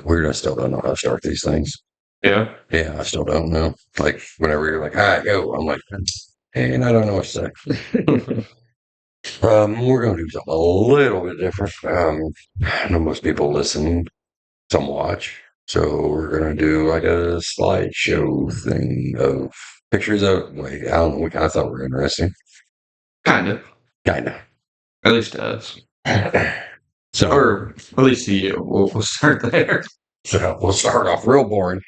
weird. I still don't know how to start these things. Yeah. Yeah, I still don't know. Like whenever you're like, "All right, go," I'm like, and I don't know what to say. We're going to do something a little bit different. I know most people listen, some watch, so we're going to do like a slideshow thing of pictures of. Like, I don't know. We kind of thought were interesting. Kind of. Kind of. At least to us. So, Or at least to you. We'll start there. so we'll start off real boring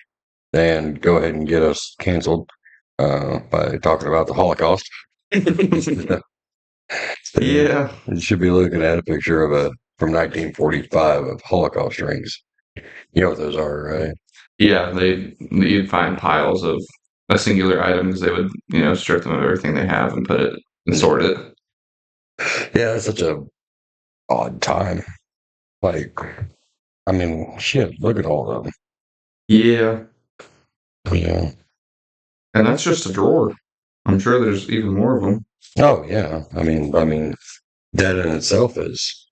and go ahead and get us canceled by talking about the Holocaust. Yeah. You should be looking at a picture of a from 1945 of Holocaust rings. You know what those are, right? Yeah, you'd find piles of a singular item because they would, strip them of everything they have and put it and sort it. Yeah, it's such a odd time. Like, I mean, shit, look at all of them. Yeah. Yeah. And that's just a drawer. I'm sure there's even more of them. Oh yeah. I mean, that in itself is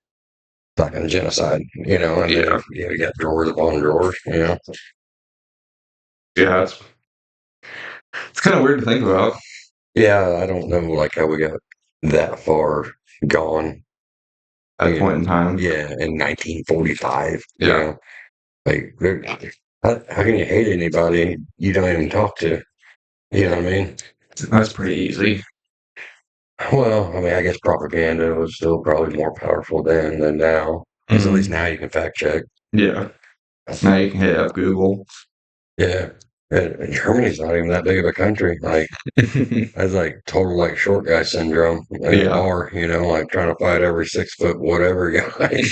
fucking genocide, and Yeah. then you got drawers upon drawers, Yeah. It's kind of weird to think about. Yeah, I don't know like how we got that far gone. At a point in time. Yeah, in 1945. Yeah. Like, how can you hate anybody you don't even talk to? You know what I mean? That's pretty easy. Well, I mean, I guess propaganda was still probably more powerful then than now. Because at least now you can fact check. Yeah. Now you can hit up Google. Yeah. And Germany's not even that big of a country. Like, that's like total like short guy syndrome in a bar, like trying to fight every 6 foot whatever guy.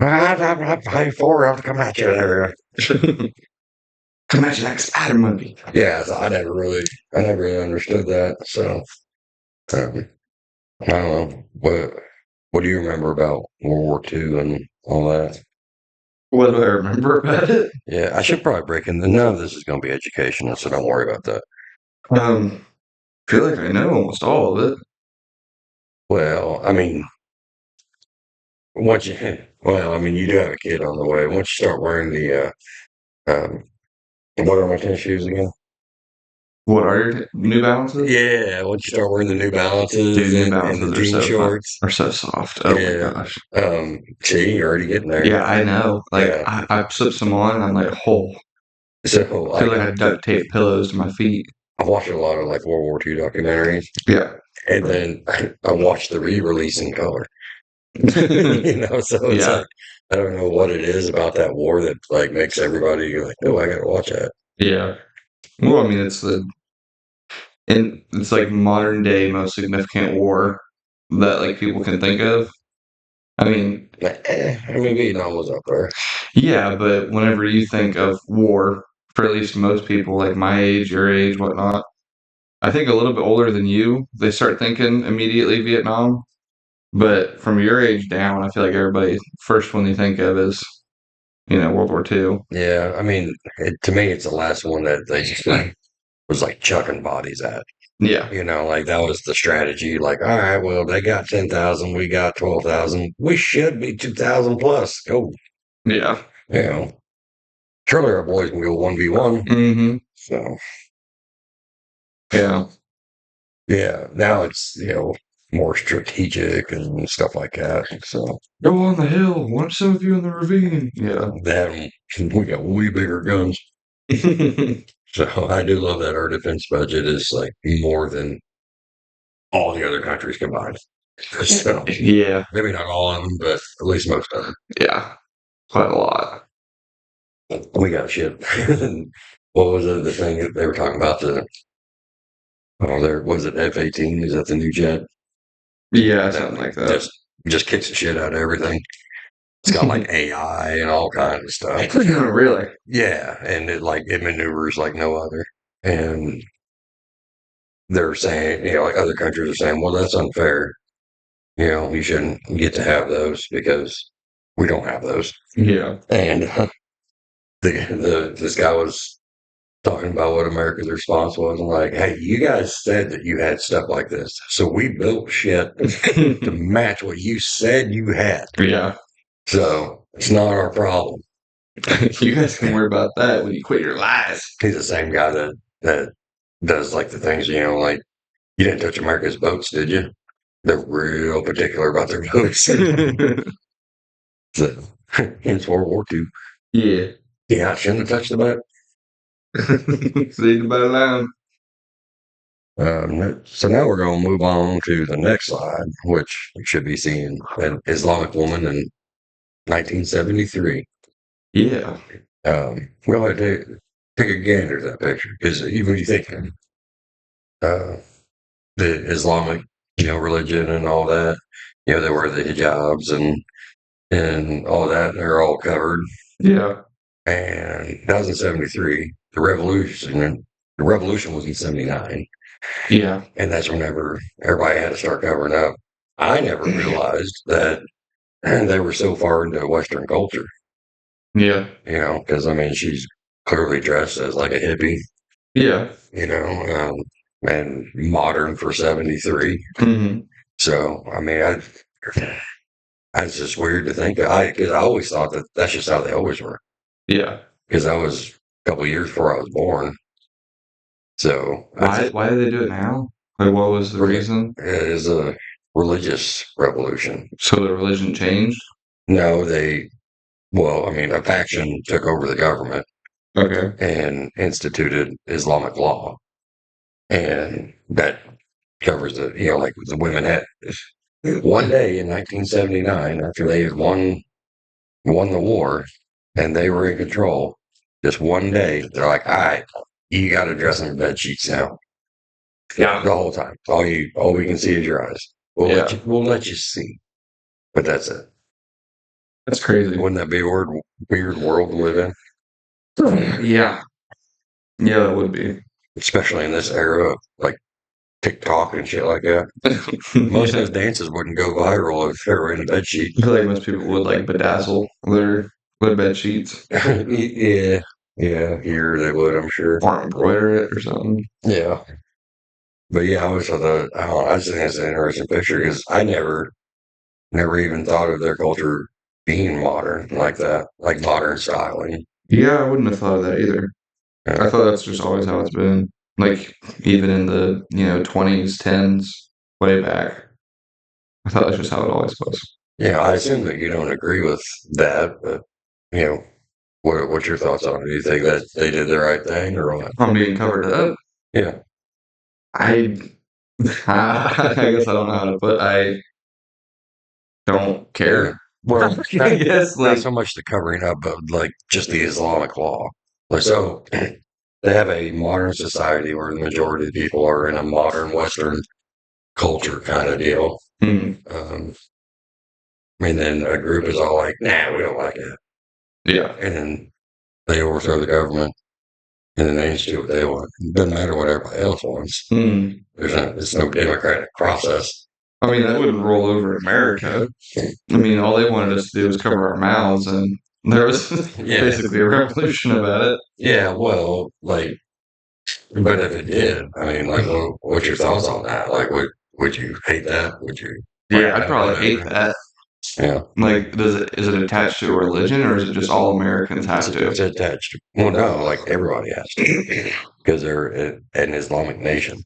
I'm 5'4", I'll come at you. Come at you like a spider monkey. Yeah, so I never really understood that. So, I don't know. What do you remember about World War II and all that? What do I remember about it? Yeah, I should probably break in. None of this is going to be educational, so don't worry about that. I feel like I know almost all of it. Well, I mean, you do have a kid on the way. Once you start wearing the, what are my tennis shoes again? What are your New Balances? Yeah, once you start wearing the New Balances, Dude, New and Balances the are jean so shorts, are so soft. Oh my gosh. See, you're already getting there. Yeah, I know. Like Yeah. I slip some on, and I'm like, oh, So, I feel like I duct tape pillows to my feet. I watched a lot of like World War II documentaries. Yeah. And then I watched the re-release in color. So it's Yeah. like I don't know what it is about that war that like makes everybody like, oh, I gotta watch that. Yeah. Well, I mean, it's like modern day most significant war that like people can think of. I mean, Vietnam was up there. yeah, but whenever you think of war, for at least most people, like my age, your age, whatnot, I think a little bit older than you, they start thinking immediately Vietnam. But from your age down, I feel like everybody first one they think of is, World War II. Yeah, I mean, to me, it's the last one that they just like was like chucking bodies at. Yeah. Like that was the strategy. Like, all right, well, they got 10,000, we got 12,000. We should be 2,000 plus. Go. Yeah. Surely our boys can go 1v1. Mm-hmm. So, yeah. Yeah, now it's, more strategic and stuff like that. So, go on the hill. Watch some of you in the ravine. Yeah. Then we got way bigger guns. So I do love that our defense budget is like more than all the other countries combined. So, yeah. Maybe not all of them, but at least most of them. Yeah. Quite a lot. We got shit. What was the thing that they were talking about? Was it F-18? Is that the new jet? Yeah, something like that. Just kicks the shit out of everything. It's got like AI and all kinds of stuff. Really? Yeah, and it maneuvers like no other. And they're saying, like other countries are saying, well, that's unfair. You shouldn't get to have those because we don't have those. Yeah. And this guy was talking about what America's response was, and like, hey, you guys said that you had stuff like this, so we built shit to match what you said you had. Yeah. So it's not our problem. You guys can worry about that when you quit your lies. He's the same guy that does like the things, like you didn't touch America's boats, did you? They're real particular about their boats. So, hence World War II. Yeah. Yeah, I shouldn't have touched the boat. See the boat line. So now we're going to move on to the next slide, which you should be seeing an Islamic woman in 1973. Yeah. We'll have to take a gander at that picture because even when you think uh, the Islamic, religion and all that, they wear the hijabs and all that, they're all covered. Yeah. And 2073, the revolution was in 79. Yeah. And that's whenever everybody had to start covering up. I never realized that they were so far into Western culture, Yeah. because she's clearly dressed as like a hippie, Yeah. And modern for 73. Hmm. So, it's just weird to think because I always thought that that's just how they always were. Yeah. Because that was a couple of years before I was born. So, Why do they do it now? Like, what was the reason? it is a religious revolution. So the religion changed? No, a faction took over the government Okay. and instituted Islamic law. And that covers like the women had one day in 1979 after they had won the war and they were in control. Just one day, they're like, "All right, you got to dress in your bed sheets now." Yeah. The whole time, all we can see is your eyes. We'll let you see, but that's it. That's crazy. Wouldn't that be a weird world to live in? Yeah. Yeah, that would be. Especially in this era of like TikTok and shit like that. Most of those dances wouldn't go viral if they were in a bed sheet. I feel like most people would like bedazzle their bed sheets Yeah, here they would, I'm sure. or embroider it or something. Yeah, but yeah, I always thought that. I just think that's an interesting picture because I never even thought of their culture being modern like that, like modern styling. Yeah, I wouldn't have thought of that either. I thought that's just always how it's been. Like even in the 20s, 10s, way back. I thought that's just how it always was. Yeah, I assume that you don't agree with that, but you know, what's your thoughts on it? Do you think that they did the right thing or what? I'm being covered up. Yeah, I I guess I don't know how to put. I don't care. well, I guess not like so much the covering up, but like just the Islamic law. Like so, they have a modern society where the majority of the people are in a modern Western culture kind of deal. hmm, Um, and then a group is all like, "Nah, we don't like it," yeah. and then they overthrow the government, and then they just do what they want. It doesn't matter what everybody else wants. Hmm. It's no democratic process. I mean, that wouldn't roll over America. I mean, all they wanted us to do was cover our mouths, and there was Yeah. basically a revolution about it. Yeah, well, like, but if it did, what's your thoughts on that? Like, would you hate that? Would you? Yeah, I'd probably hate that. Yeah, Like, is it attached to a religion, or is it just all Americans have it's to? attached. Well, no, like everybody has to because they're an Islamic nation.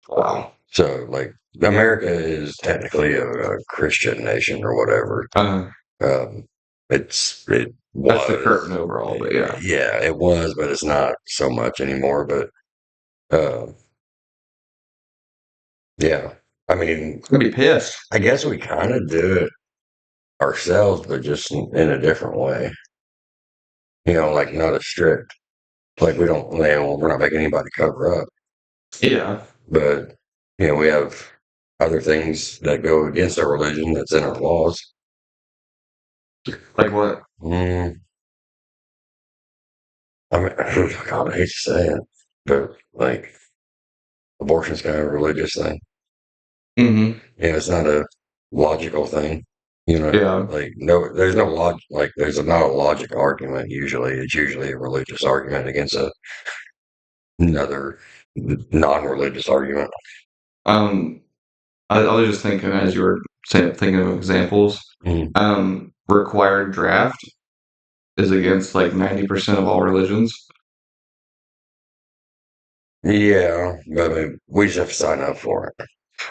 Wow. So, like, America is technically a Christian nation or whatever. Um, it That's the was. curtain overall, but yeah. Yeah, it was, but it's not so much anymore. But uh, yeah, I'd be pissed. I guess we kind of do it ourselves, but just in a different way. Like not as strict. Like we don't, we're not making anybody cover up, Yeah. but we have other things that go against our religion that's in our laws. Like what? Mm, God, I hate to say it, but like abortion's kind of a religious thing. Mm-hmm. It's not a logical thing. Yeah. Like no, there's no log. Like there's not a logic argument. Usually, it's usually a religious argument against another non-religious argument. Um, I was just thinking as you were thinking of examples. Mm. Required draft. is against like 90% of all religions. Yeah, but I mean, we just have to sign up for it.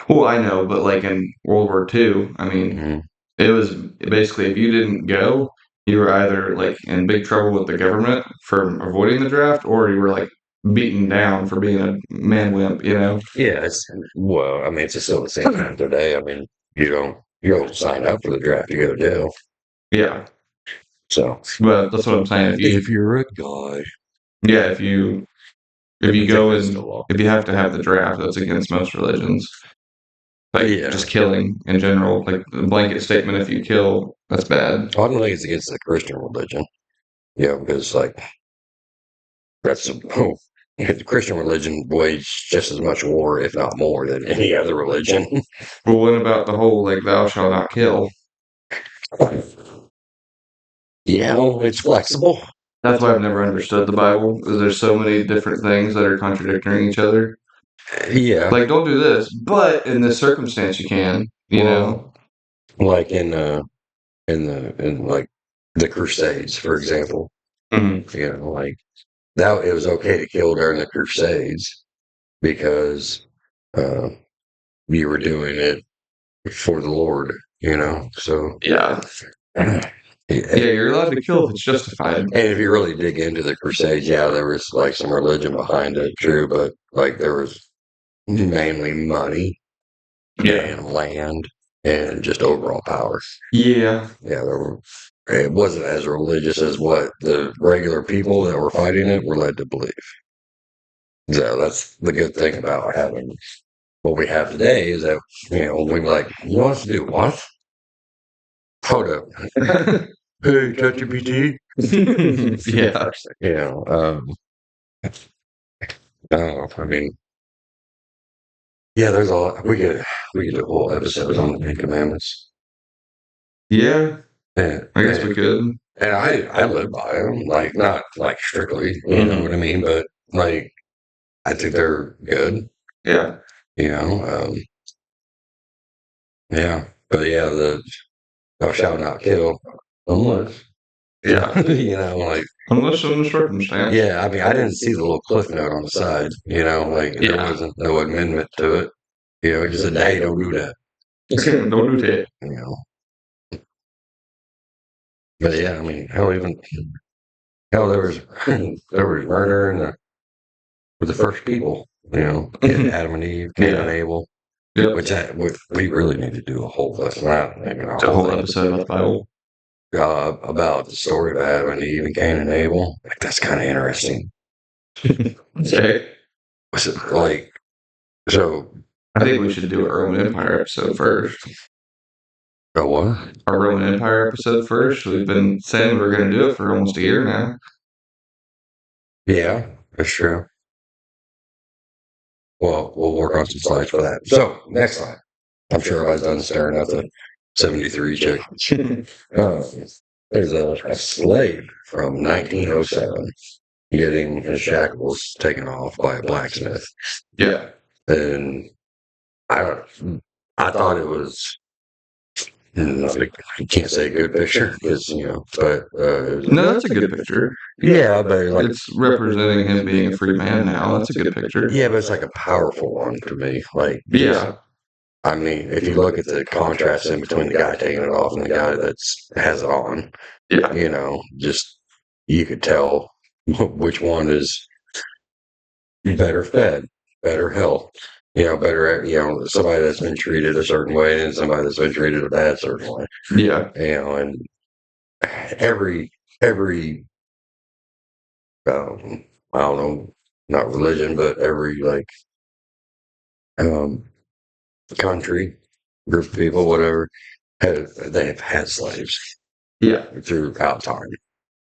Well, I know, but like in World War II, I mean, Mhm. it was basically if you didn't go, you were either like in big trouble with the government for avoiding the draft, or you were like beaten down for being a man wimp, you know? Yeah, well, I mean, it's still the same thing today. I mean, you don't sign up for the draft, you go to jail. Yeah. So, But that's what I'm saying. if you're a guy, Yeah, if you go and if you have to have the draft, that's against most religions. Like Yeah. just killing in general, like the blanket statement, if you kill, that's bad. I don't think it's against the Christian religion. Yeah, because like that's the Christian religion waged just as much war, if not more, than any other religion. Well, what about the whole like thou shalt not kill? Yeah, it's flexible. That's why I've never understood the Bible, is there's so many different things that are contradicting each other. Yeah, Like, don't do this, but in this circumstance you can, you know? like in like the Crusades, for example. Mhm. You know, like that it was okay to kill during the Crusades because uh, you were doing it for the Lord. You know, so Yeah. Yeah, you're allowed to kill if it's justified. And if you really dig into the Crusades, yeah, there was like some religion behind it, true, but like there was mainly money Yeah. and land and just overall power. Yeah. Yeah, it wasn't as religious as what the regular people that were fighting it were led to believe. So that's the good thing about having what we have today is that, we're like, you want us to do what? Hold up. Hey, ChatGPT. Yeah. No, I mean, yeah, there's a lot. We could do a whole episode on the Ten Commandments. Yeah. And, I guess we could. and I live by them, like not like strictly, you know what I mean, but like I think they're good, Yeah. you know. Yeah, but yeah, the thou shalt not kill unless, Yeah. like Unless in the circumstance. yeah. I mean, I didn't see the little cliff note on the side, like there Yeah. wasn't no amendment to it. It just said, "Hey, don't do that," Don't do that. you know. But yeah, I mean, hell, there was there was murder with the first people, Adam and Eve, Cain and Yeah. Abel, Yep. which we really need to do a whole lesson, not maybe not It's a whole episode about the Bible. about the story of Adam and Eve and Cain and Abel. Like that's kind of interesting. Okay. Was it like so? I think we should do a Roman Empire episode first. Oh what? Our Roman Empire episode first. We've been saying we're going to do it for almost a year now. Yeah, that's true. Well, we'll work on some slides for that. So next slide. I'm sure everybody's done staring at the 73 chick. There's a slave from 1907 getting his shackles taken off by a blacksmith. Yeah. And I thought it was, I can't say a good picture because, but. No, that's a good picture. Yeah, but like. It's representing him being a free man now. That's a good picture. Yeah, but it's like a powerful one to me. Like, Yeah. I mean, if you look at the contrast in between the guy taking it off and the guy has it on, Yeah. just you could tell which one is better fed, better health, better, somebody that's been treated a certain way and somebody that's been treated a bad certain way, Yeah. and every, I don't know, not religion, but every like, country, group of people, whatever, they have had slaves Yeah. throughout time,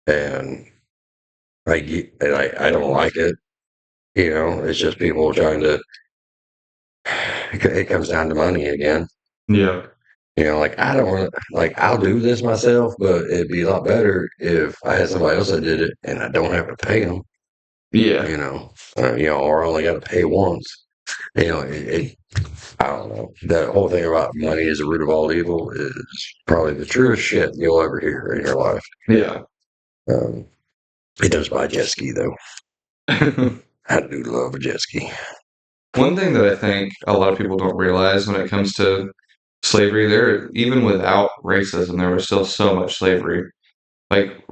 and I don't like it. It's just people trying to. It comes down to money again. Yeah. Like I don't want to. Like I'll do this myself, but it'd be a lot better if I had somebody else that did it, and I don't have to pay them. Yeah. Or I only got to pay once. I don't know. That whole thing about money is the root of all evil is probably the truest shit you'll ever hear in your life. Yeah. He does buy a jet ski though. I do love a jet ski. One thing that I think a lot of people don't realize when it comes to slavery, there even without racism, there was still so much slavery. Like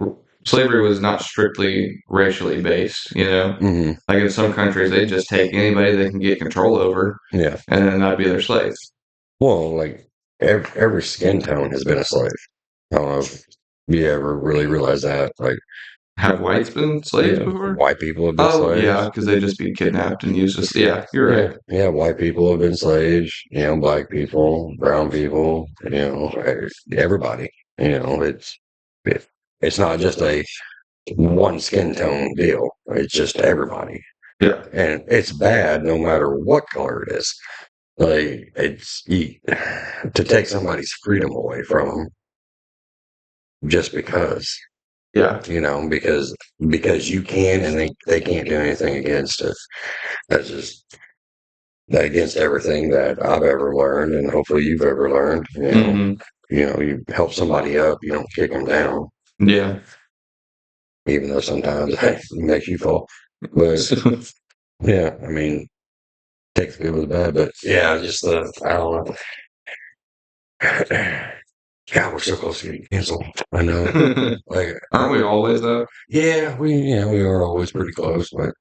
slavery was not strictly racially based, you know. Mm-hmm. Like in some countries, they just take anybody they can get control over, Yeah. and then that'd be their slave. Well, like every skin tone has been a slave. I don't know if you ever really realize that. Like, Have whites been slaves yeah, before? white people have been Oh slaves. yeah, because they just be kidnapped and used as yeah. You're right. Yeah, white people have been slaves. Black people, brown people. Everybody. It's not just a one skin tone deal. It's just everybody, Yeah. and it's bad no matter what color it is. Like to take somebody's freedom away from them just because. Yeah. Because you can and they can't do anything against it. That's just against everything that I've ever learned and hopefully you've ever learned. You help somebody up, you don't kick them down, Yeah. even though sometimes it makes you fall. But yeah, I mean, take the good with the bad, but yeah, just I don't know. God, we're so close to getting canceled. I know. Like, aren't we always though? Yeah, we are always pretty close, but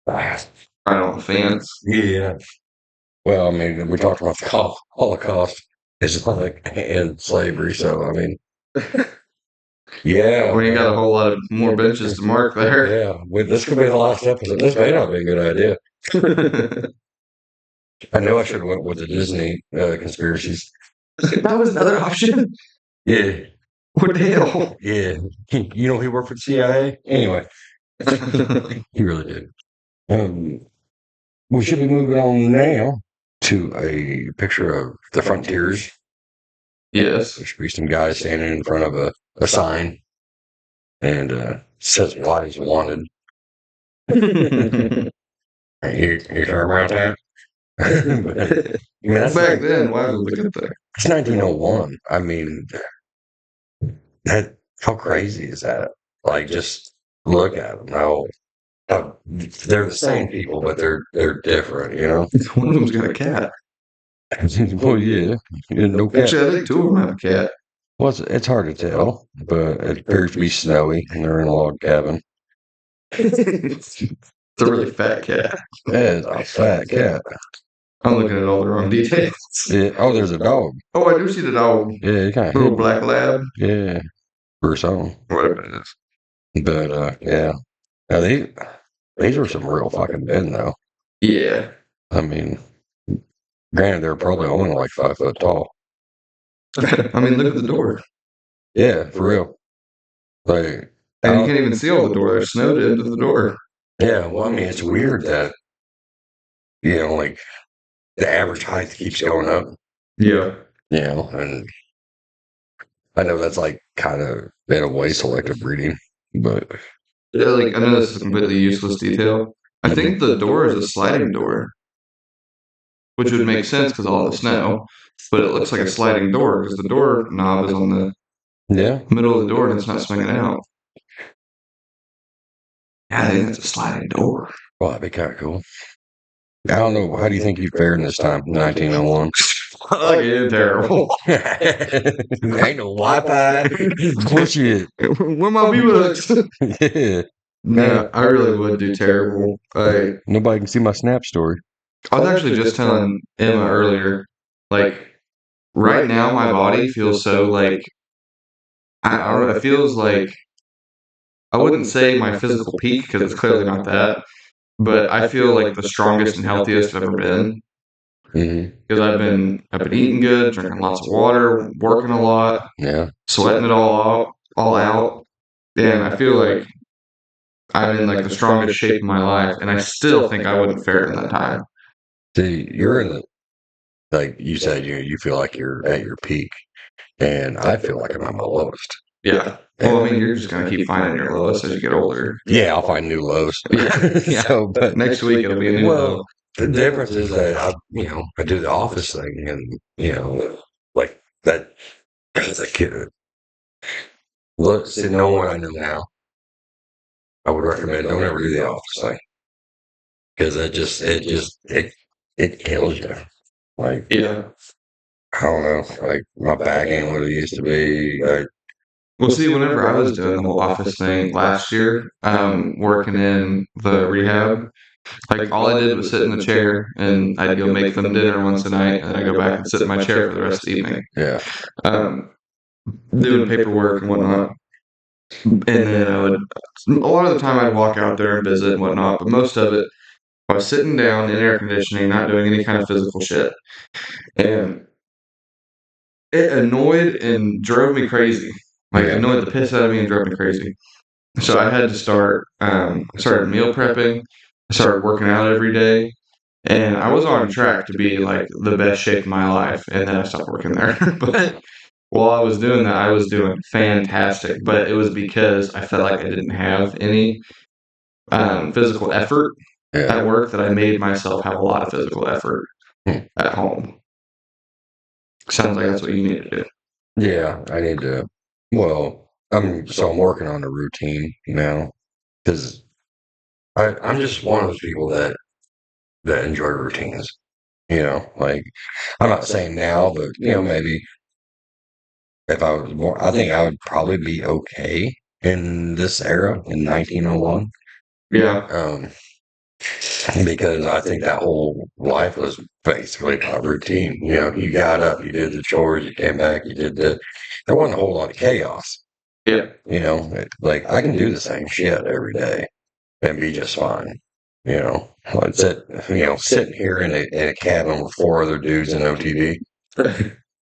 I don't fans. yeah. Well, I mean, we talked about the Holocaust, Islamic and slavery, so I mean, yeah. We ain't got a whole lot of more benches to mark there. Yeah, this could be the last episode. This may not be a good idea. I know I should have went with the Disney conspiracies. That was another option. Yeah. What the hell? Yeah. He worked for the CIA? Anyway. He really did. We should be moving on now to a picture of the Frontiers. Yes. There should be some guys standing in front of a sign and says "Wise wanted." You sure about that? Back then, why would we get there? It's 1901. I mean, how crazy is that? Like, just look at them. How they're the same people, but they're different. One of them's got a cat. Well, yeah, no cat. Actually, I think two of them have a cat. Well, it's hard to tell, but it appears to be snowy, and they're in a log cabin. It's a really fat cat. It's a fat cat. I'm looking at all the wrong details. Yeah. Oh, there's a dog. Oh, I do see the dog. Yeah, kind of Little black lab. Yeah, for some. Whatever it is. But yeah. Now these were some real fucking men, though. Yeah. I mean, granted, they're probably only like 5 foot tall. I mean, look at the door. Yeah, for real. Like, And you can't even see all the door. There's snow to into the door. Yeah, well, I mean, it's weird that like the average height keeps going up. Yeah. And I know that's like kind of in a way selective breeding, but Yeah, like I know this is a completely useless detail. I think the door is a sliding door, which would make sense because all the snow. But it looks like a sliding door because the door knob is on the middle of the door and it's not swinging out. Yeah, I think it's a sliding door. Well, that'd be kind of cool. I don't know. How do you think you fared in this time, 1901? Fucking terrible. Ain't no Wi-Fi. Bullshit. Where my V-Bucks? Yeah. No, I really would do terrible. Nobody can see my Snap story. I was actually just telling Emma earlier, like, right now my body feels so, like, I don't know, it feels like, I wouldn't say my physical peak, because it's clearly not that, but I feel like the strongest and healthiest I've ever been. Because I've been eating good, drinking lots of water, working a lot, sweating it all out, and I feel like I'm in like the strongest shape of my life, and I still think I wouldn't fare it in that time. See, you're in the, like you said, you feel like you're at your peak, and I feel like I'm at my lowest. Yeah. Well, I mean, you're just gonna keep finding your lowest as you get older. Yeah, I'll find new lows. Yeah. So, but next week it'll be a new low. The difference is that I do the office thing, and like that as a kid, look, see, knowing what I know now, I would recommend don't ever do the office thing because it kills you. Like, Yeah. I don't know, like my back ain't what it used to be. Like, Well, see, whenever I was doing the whole office thing last year, working in the rehab, like all I did was sit in the chair and I'd go make them dinner once a night and then I go back and sit in my chair for the rest of the evening. yeah, Um, doing paperwork and whatnot. And then a lot of the time I'd walk out there and visit and whatnot, but most of it, I was sitting down in air conditioning, not doing any kind of physical shit. And it annoyed and drove me crazy. Like, it annoyed the piss out of me and drove me crazy. So I had to start, I started meal prepping. I started working out every day. And I was on track to be like the best shape of my life. And then I stopped working there. But while I was doing that, I was doing fantastic. But it was because I felt like I didn't have any physical effort at work that I made myself have a lot of physical effort at home. Sounds like that's what you need to do. yeah. I need to. Well, I'm working on a routine now because I'm just one of those people that enjoy routines. Like I'm not saying now, but maybe if I was more, I think I would probably be okay in this era in 1901. Yeah. Because I think that whole life was basically a routine. You got up, you did the chores, you came back, you did the. There wasn't a whole lot of chaos. Yeah. Like I can do the same shit every day and be just fine. Like sitting here in a cabin with four other dudes in OTV.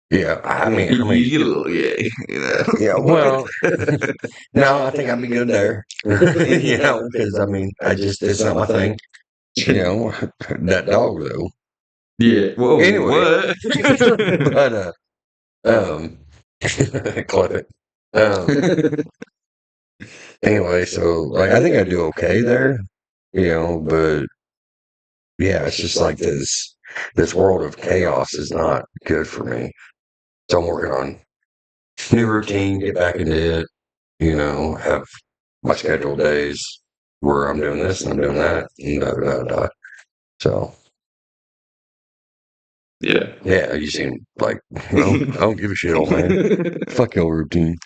Yeah, I mean, You get a little gay, yeah. Well, no, I think I'd be good there. Because I mean, it's not my thing. That dog though. Yeah. Whoa. Anyway. What? But clip it. Anyway, so like I think I do okay there. But yeah, it's just like this world of chaos is not good for me. So I'm working on new routine, get back into it. Have my scheduled days where I'm doing this and I'm doing that and da da da. Da. So yeah, you seem like I don't give a shit, old man. Fuck your routine.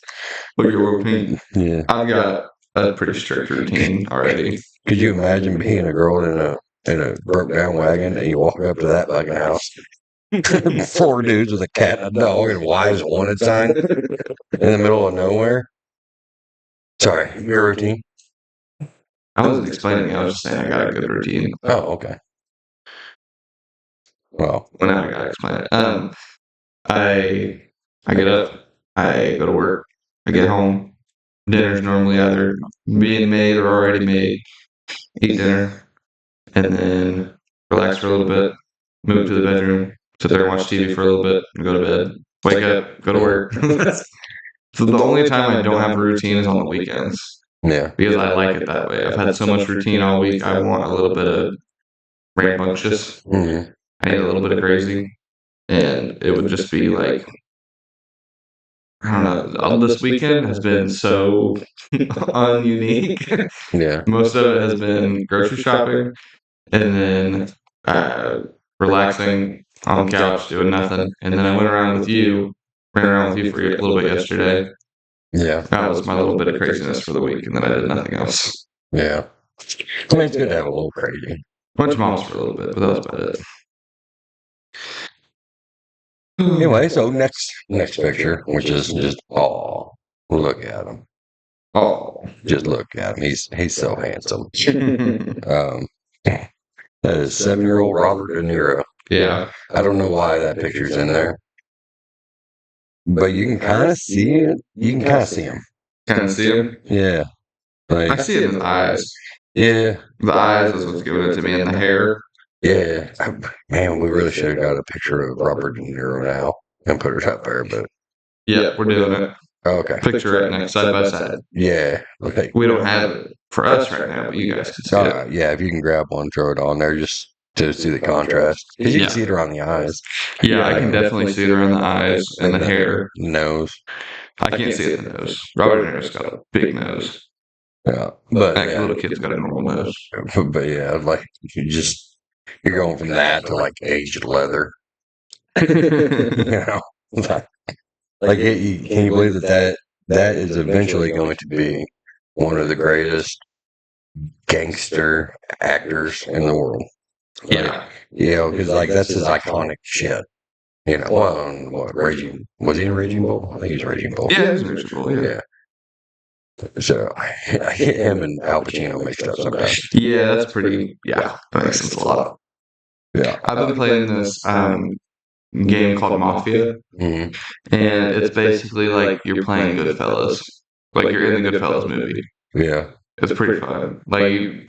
Look your routine. Yeah. I've got a pretty strict routine already. Could you imagine being a girl in a broke down wagon and you walk up to that fucking house? Four dudes with a cat and a dog and wives wanted sign in the middle of nowhere. Sorry, your routine? I wasn't explaining. I was just saying I got a good routine. Oh, okay. Well, Well, now I gotta explain it. I get up, I go to work, I get home. Dinner's normally either being made or already made. Eat dinner, and then relax for a little bit. Move to the bedroom, sit there and watch TV for a little bit, and go to bed. Wake up, go to work. So the only time I don't have a routine is on the weekends. yeah. Because I like it that way. I've had so much routine all week. I want a little bit of rambunctious. Mm-hmm. I need a little bit of crazy, and it would just be like, I don't know. All this weekend has been so ununique. Yeah. Most of it has been grocery shopping, and then relaxing on the couch doing nothing. And then I ran around with you for a little bit yesterday. Yeah. That was my little bit of craziness for the week, and then I did nothing else. Yeah. I mean, it's good to have a little crazy. Went to mom's for a little bit, but that was about it. Anyway, so next picture, which is just look at him. Oh, Just look at him. He's so handsome. That is 7-year-old Robert De Niro. Yeah. I don't know why that picture's in there, but you can kind of see it. You can kind of see him. Kind of see him? Yeah. Like, I see it in his eyes. Yeah. The eyes is what's giving it to me, and the hair. Yeah. Man, we really should have got a picture of Robert De Niro now and put it up there, but. Yeah, we're doing it. Okay. Picture right next, side by side. Yeah. Okay. We don't have it for us right now, but you guys can see it. Yeah, if you can grab one, throw it on there just to see the contrast. Because you can see it around the eyes. Yeah, I can definitely see it around the eyes and the hair. Nose. I can't see the nose. Robert De Niro's got a big nose. Yeah, but That little kid's got a normal nose. but yeah, like you're going from that to like aged leather. You know, can you believe that is eventually going to be one of the greatest gangster actors in the world? Yeah. You know, because like that's his iconic shit. You know, well, what Raging was he in Raging Bull? I think he's Raging Bull. Yeah, he's miserable. Yeah. So I get him and Al Pacino mixed up sometimes. Yeah, that's pretty. Yeah, that makes sense a lot. Yeah, I've been playing this game called Mafia, Mhm. and it's basically like you're playing Goodfellas, like you're in the Goodfellas movie. Yeah, It's pretty fun. Like you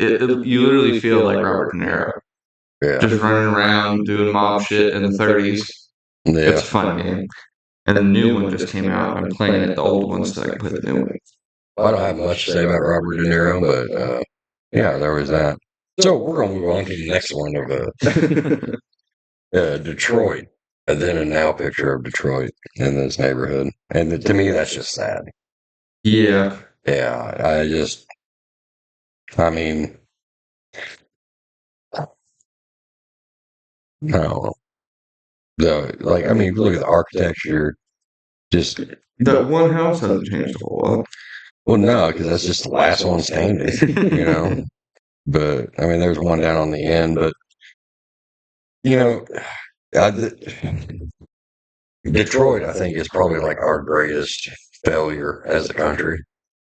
literally feel like Robert De Niro, yeah, just running around doing mob shit in the 30s. It's a yeah. fun game. And the new one just came out. I'm playing it. The old one so I can play the new one. I don't have much to say about Robert De Niro, but yeah, there was that. So we're gonna move on to the next one of Detroit, a then and now picture of Detroit in this neighborhood, and to me that's just sad. Yeah. Yeah, I mean, no, I mean, look at the architecture. Just That one house hasn't changed a whole lot. well, no, because that's just the last one standing, you know. But I mean, there's one down on the end, but you know, Detroit, I think, is probably like our greatest failure as a country,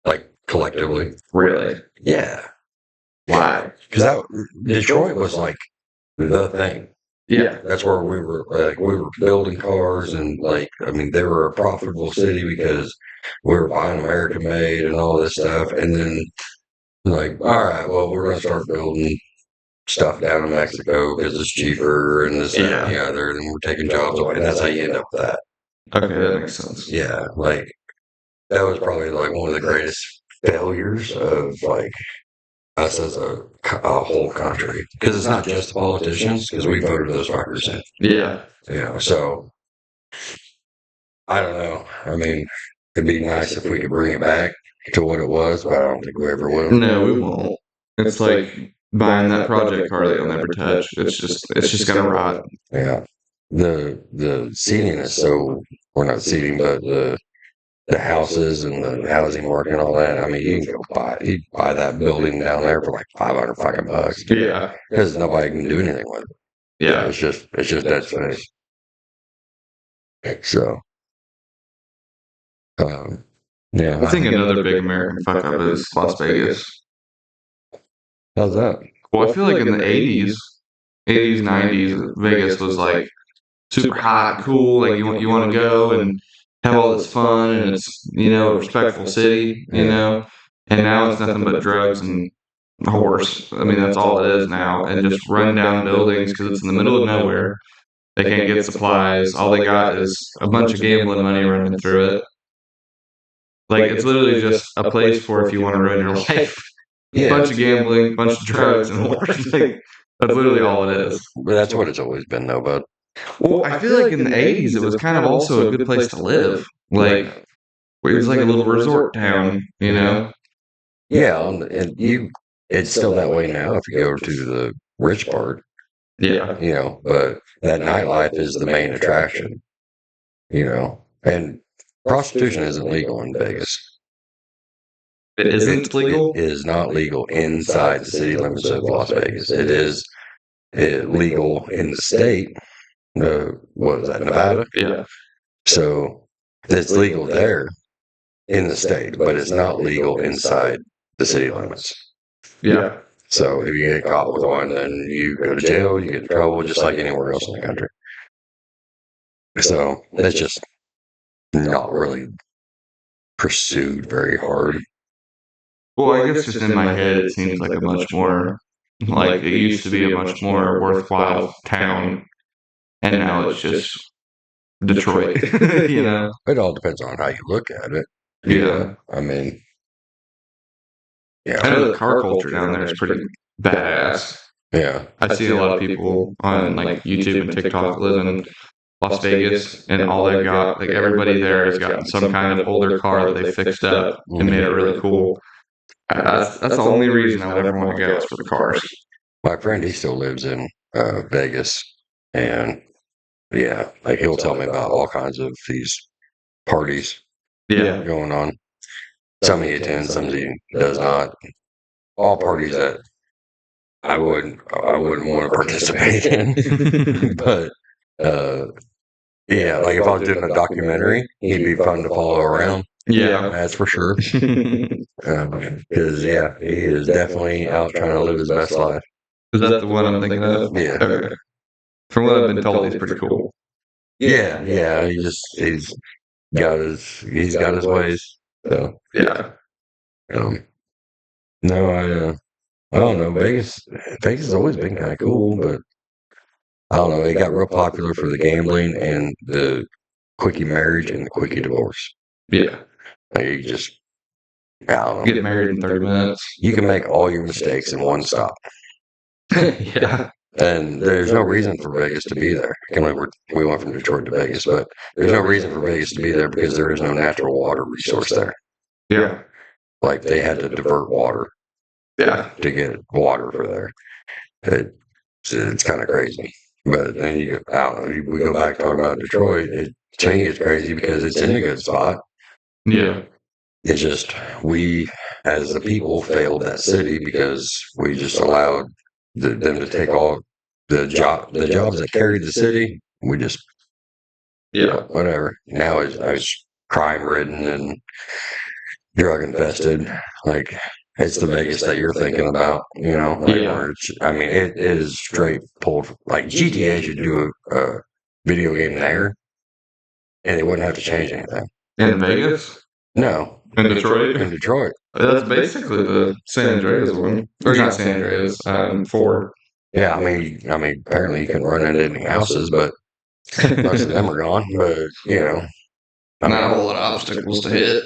like collectively. Really? Yeah, Why? because Detroit was like the thing. Yeah. That's where we were building cars, and like I mean, they were a profitable city because we were buying American made and all this stuff. And then like, all right, well, we're gonna start building stuff down in Mexico because it's cheaper and this that, and the other, and we're taking jobs away, and that's how you end up with that. Okay, that makes sense. Yeah, like that was probably like one of the greatest failures of like us as a whole country, because it's not just the politicians, because we voted those fuckers in. Yeah. You know, so I don't know. I mean, it'd be nice if we could bring it back to what it was, but I don't think we ever will. No, we won't. It's like buying that project car that you'll never touch. It's just gonna rot. Yeah. The seating is so, or not seating, but the houses and the housing market and all that. I mean, you can you'd buy that building down there for like 500 fucking bucks. Yeah. Because nobody can do anything with it. Yeah. It's just dead space. So, yeah. I think another big American fuck up is Las Vegas. How's that? Well, I feel like in the 80s, 90s, Vegas was like super hot, cool. Like you want to go and have all this fun, and it's a respectful city, And now it's nothing but drugs and a horse. I mean, that's all it is now, and just run down buildings because it's in the middle of nowhere. They can't get supplies. All they got is a bunch of gambling money running through it. Like it's literally just a place for if you want to ruin your life. Yeah. Bunch of gambling, bunch of drugs, and horse. Like, that's literally all it is. But that's what it's always been, though, bud. Well, I feel like in the 80s, it was kind of also a good place to live. Like, it was like a little resort town, Yeah, and it's still that way now if you go to the rich part, Yeah. But that nightlife is the main attraction, and prostitution isn't legal in Vegas. It isn't legal? It is not legal inside the city limits of Las Vegas. It is legal in the state. What was that, Nevada? Yeah. So it's legal there in the state, but it's not legal inside the city limits. Yeah. So if you get caught with one, then you go to jail, you get in trouble, just like anywhere else in the country. So that's just not really pursued very hard. Well, I guess just in my head, it seems like a much more, like, it used to be a much more worthwhile town, and now it's just Detroit, It all depends on how you look at it. Yeah. I mean, yeah. I know the car culture down there is pretty badass. Yeah. I see a lot of people on like YouTube and TikTok living Las Vegas, and all they've got, like everybody there has gotten some kind of older car that they fixed up and made it really cool. That's the only reason I would ever want to go is for the cars. My friend, he still lives in Vegas, and yeah, like he'll tell me about all kinds of these parties Yeah. going on. Some he attends, some he does not. All parties that I wouldn't want to participate in. But yeah, like if I was doing a documentary, he'd be fun to follow around. Yeah. That's for sure. Because yeah, he is definitely out trying to live his best life. Is that the one I'm thinking of? Yeah. Okay. From what I've been told, he's pretty cool. Yeah, yeah. He's got his ways. So Yeah. No, I don't know. Vegas has always been kind of cool, but I don't know. It got real popular for the gambling and the quickie marriage and the quickie divorce. Yeah. Like you just, I don't know. Get married in 30 minutes. You can make all your mistakes in one stop. Yeah. And there's no reason for Vegas to be there. We went from Detroit to Vegas, but there's no reason for Vegas to be there because there is no natural water resource there. Yeah. Like they had to divert water Yeah. to get water for there. It's kind of crazy. But then I don't know. We go back talking about Detroit. To me, it's crazy because it's in a good spot. Yeah. It's just we, as the people, failed that city because we just allowed them to take all the jobs that carried the city. We just whatever. Now it's crime ridden and drug infested. Like it's the Vegas that you're thinking about, where it is straight pulled. Like GTA should do a video game there, and they wouldn't have to change anything. In Vegas? No, In Detroit? In Detroit. That's basically the San Andreas one, or not San Andreas, Ford. Yeah, I mean, apparently you couldn't run into any houses, but most of them are gone. But not a whole lot of obstacles to hit.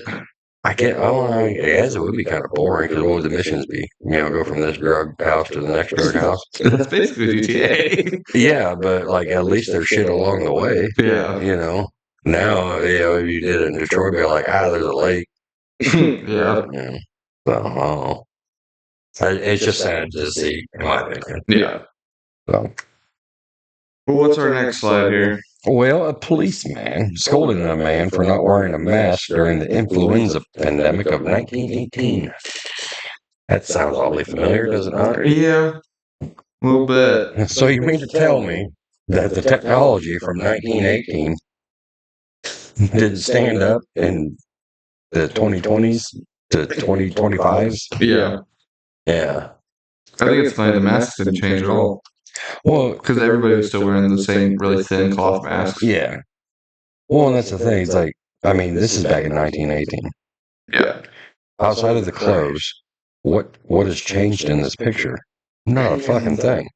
I can't. Oh, I guess it would be kind of boring because what would the missions be? Go from this drug house to the next drug house. That's basically GTA. Yeah, but like at least there's shit along the way. Yeah. Now if you did it in Detroit, be like, there's a lake. Yeah. So it's just sad to see, in my opinion. Yeah. So. Well, what's our next slide here? Well, a policeman scolded a man for not wearing a mask during the influenza pandemic of 1918. That sounds oddly familiar, does it not? Yeah, a little bit. So you mean to tell me that the technology from 1918 didn't stand up in the 2020s to 2025s? Yeah. Yeah. I think it's funny the masks didn't change at all. Well, because everybody was still wearing the same really thin cloth masks. Yeah. Well, and that's the thing. It's like, this is back in 1918. Yeah. Outside of the clothes, what has changed in this picture? Not a fucking thing.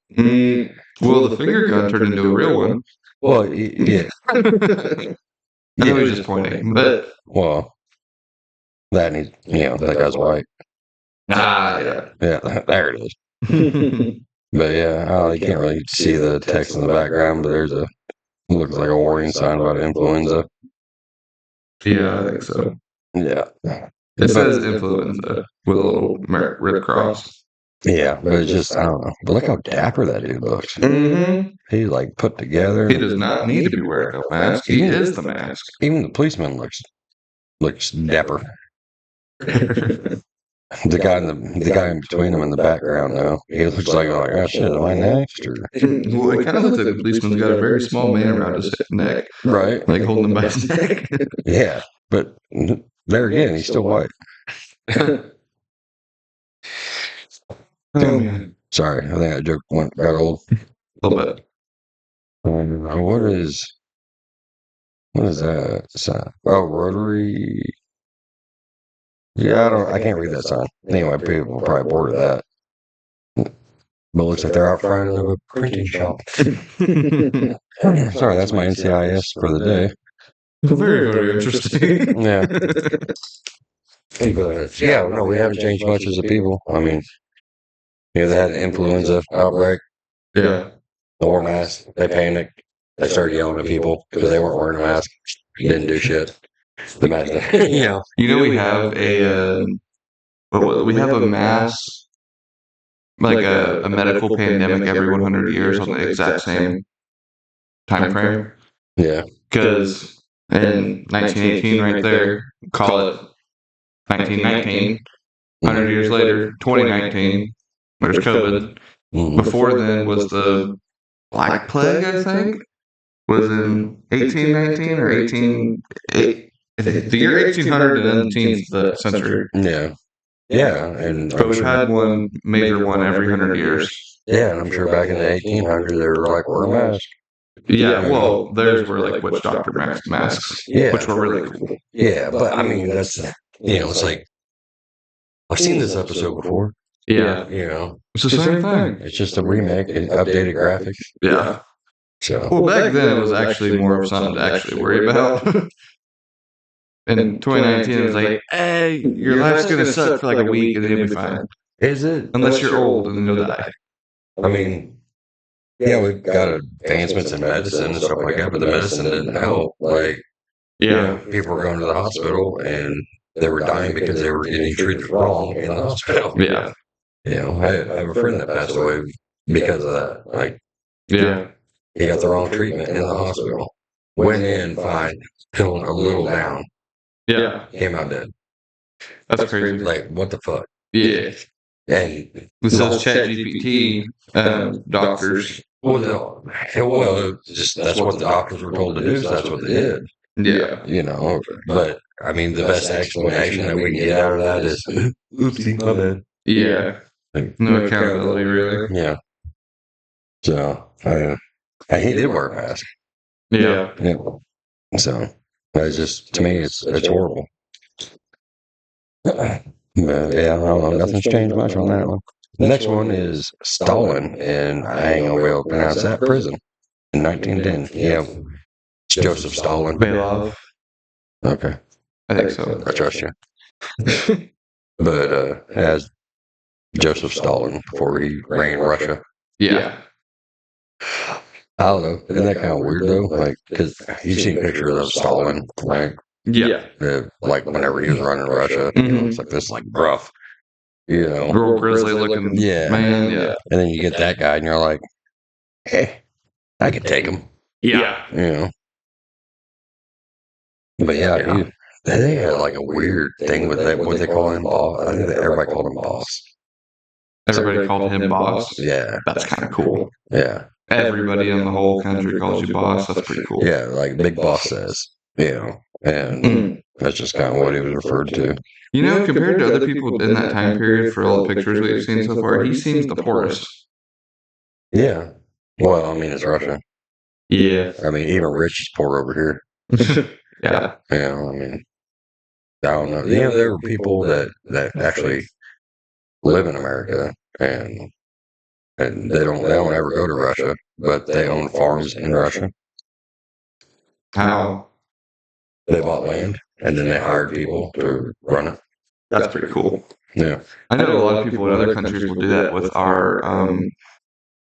Well, the finger gun turned into a real one. Well, yeah. I know he's just pointing, but that needs, that guy's white. Yeah. Yeah, there it is. But yeah, you can't really see the text in the background, but looks like a warning sign about influenza. Yeah, I think so. Yeah. It says influenza with a little red cross. Yeah, but it's just, I don't know. But look how dapper that dude looks. Mm-hmm. He's like put together. He does not need to be wearing a mask. He is the mask. Even the policeman looks dapper. The guy in between them in the background, though, he looks like, oh shit, am I next? Or well, it kind of looks like the policeman's got a very small man around his neck, right? Like holding him by his neck. Yeah, but there again, he's still white. Oh man, sorry, I think that joke got old. A little bit. What is that? Oh, Rotary. Yeah, I can't read that sign. Anyway, people are probably bored of that. But it looks like they're out front of a printing shop. Sorry, that's my NCIS for the day. Very, very interesting. Yeah. But, no, we haven't changed much as a people. They had an influenza outbreak. Yeah. No more masks. They panicked. they started yelling at people because they weren't wearing a mask. Didn't do shit. The mask, we have we have a mass, like a medical pandemic every 100 years on the exact same time frame. Yeah. Because in 1918, right there, call it 1919. 100 years later, 2019, there's COVID. Before then was the Black Plague, I think, was in 1819 or 18... the year 1800 and then the century. Yeah. Yeah, and But we've had one major one every 100 years. Yeah, and I'm sure back in the 1800s they were like, wear a mask. Yeah, well, theirs were like witch doctor masks, which were really cool. Yeah, but I mean, that's, it's like, I've seen this episode before. Yeah. It's the same thing. It's just a remake and updated graphics. Yeah. So, well, back then it was actually more of something to actually worry about. In 2019, it was like, hey, your life's going to suck for like a week and then you'll be fine. Is it? Unless you're old and then you'll die. I mean, yeah, we've got advancements in medicine and stuff like that, but the medicine didn't help. Like, people were going to the hospital and they were dying because they were getting treated wrong in the hospital. Yeah. I have a friend that passed away because of that. Like, he got the wrong treatment in the hospital. Went in fine, feeling a little down. Yeah. Came out dead. That's crazy. Like, what the fuck? Yeah. And this is ChatGPT doctors. Well, just that's what the doctors were told to do, so that's what they did. Yeah. But I mean, the best explanation that we can get out of that is, oopsie, my bad. Yeah. No accountability, really. Yeah. So, he did wear a mask. Yeah. So, it's just, to me, it's horrible. But, yeah, I don't know. Nothing's changed much on that one. The next one is Stalin, and I ain't gonna be able to pronounce that, prison in 1910. Yeah. It's Joseph Stalin. Belov. Okay. I think so. I trust you. But as Joseph Stalin before he ran Russia. Yeah. I don't know. Isn't that kind of weird though? Like, because you've seen pictures of Stalin, like, like whenever he was running Russia, it's like this, like gruff, real grizzly looking man. Yeah. And then you get that guy, and you're like, hey, I could take him. Yeah. But yeah, they had like a weird thing with that. What they call him, boss. I think that everybody called him boss. Everybody called him boss. Yeah, that's kind of cool. Yeah, everybody in the whole country calls you boss. That's pretty cool. Yeah, like Big Boss says. And that's just kind of what he was referred to. Compared to other people in that time period, for all the pictures we've seen so far, he seems the poorest. Yeah. Well, I mean, it's Russia. Yeah. I mean, even rich is poor over here. Yeah. I mean, I don't know. There were people that actually live in America and they don't ever go to Russia, but they own farms in Russia. How? They bought land and then they hired people to run it. That's pretty cool. Yeah. I know a lot of people in other countries will do that with our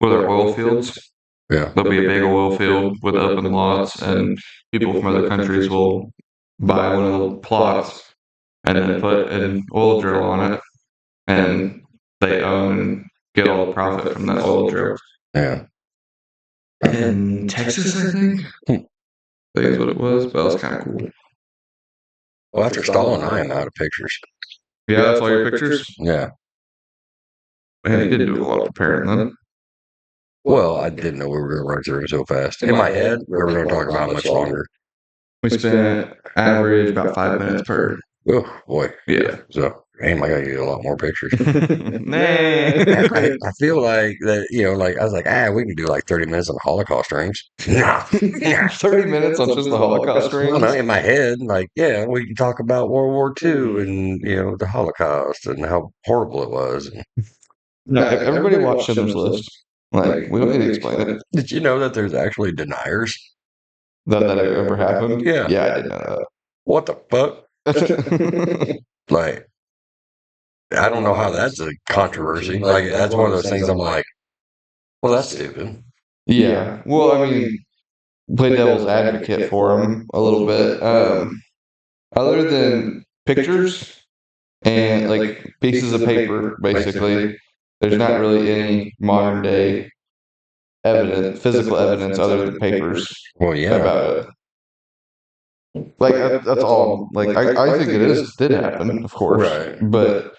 oil fields. Yeah. There'll be a big oil field with open lots, and people from other countries will buy one of the plots and then put an oil drill on it, and they own and get all the profit from that oil drill. Yeah. In Texas, I think. I think that's what it was, but that was kind of cool. Well, after Stalin, I am out of pictures. Yeah, that's all your pictures? Yeah. Man, you did do a lot of preparing then. Well, I didn't know we were going to run through it so fast. In my head, we were going to talk about it much longer. We spent average about 5 minutes per. Oh, boy. Yeah. So, damn, I got to get a lot more pictures. Nah. I feel like that, I was like, we can do like 30 minutes on Holocaust rings. No. 30 minutes on just the Holocaust rings? Well, no, in my head, we can talk about World War II and, the Holocaust and how horrible it was. No, everybody watched Schindler's List. We don't need to explain it. Did you know that there's actually deniers? That ever happened? Yeah. Yeah, I didn't know that. What the fuck? I don't know how that's a controversy. That's one of those things I'm like, well, that's stupid. Yeah. Well, I mean, play devil's advocate for them a little bit. Other than pictures and like pieces of paper, basically, there's not really any modern day evidence, physical evidence, other than papers Well, yeah. about it. Like that's all. Like I think did happen, of course, Right. but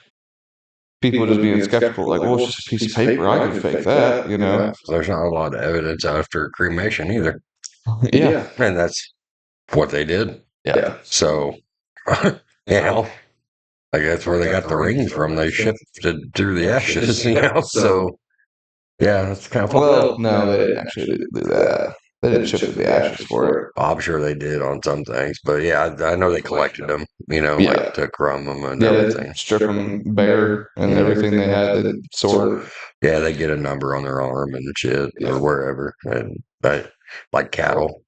people just being skeptical, like, well, it's just a piece of paper. I could fake that, you know. There's not a lot of evidence after cremation either. Yeah. And that's what they did. Yeah. So, you know, like that's where they got the rings from. They shifted through the ashes, you know. So, yeah, that's kind of Well, no, they didn't actually do that. They didn't shift through the ashes for it. I'm sure they did on some things, but yeah, I know they collected them, you know, Yeah. like to crumb them and Yeah, everything. they strip them bare and everything they had. They sort. Yeah, they get a number on their arm and shit or wherever, and like cattle.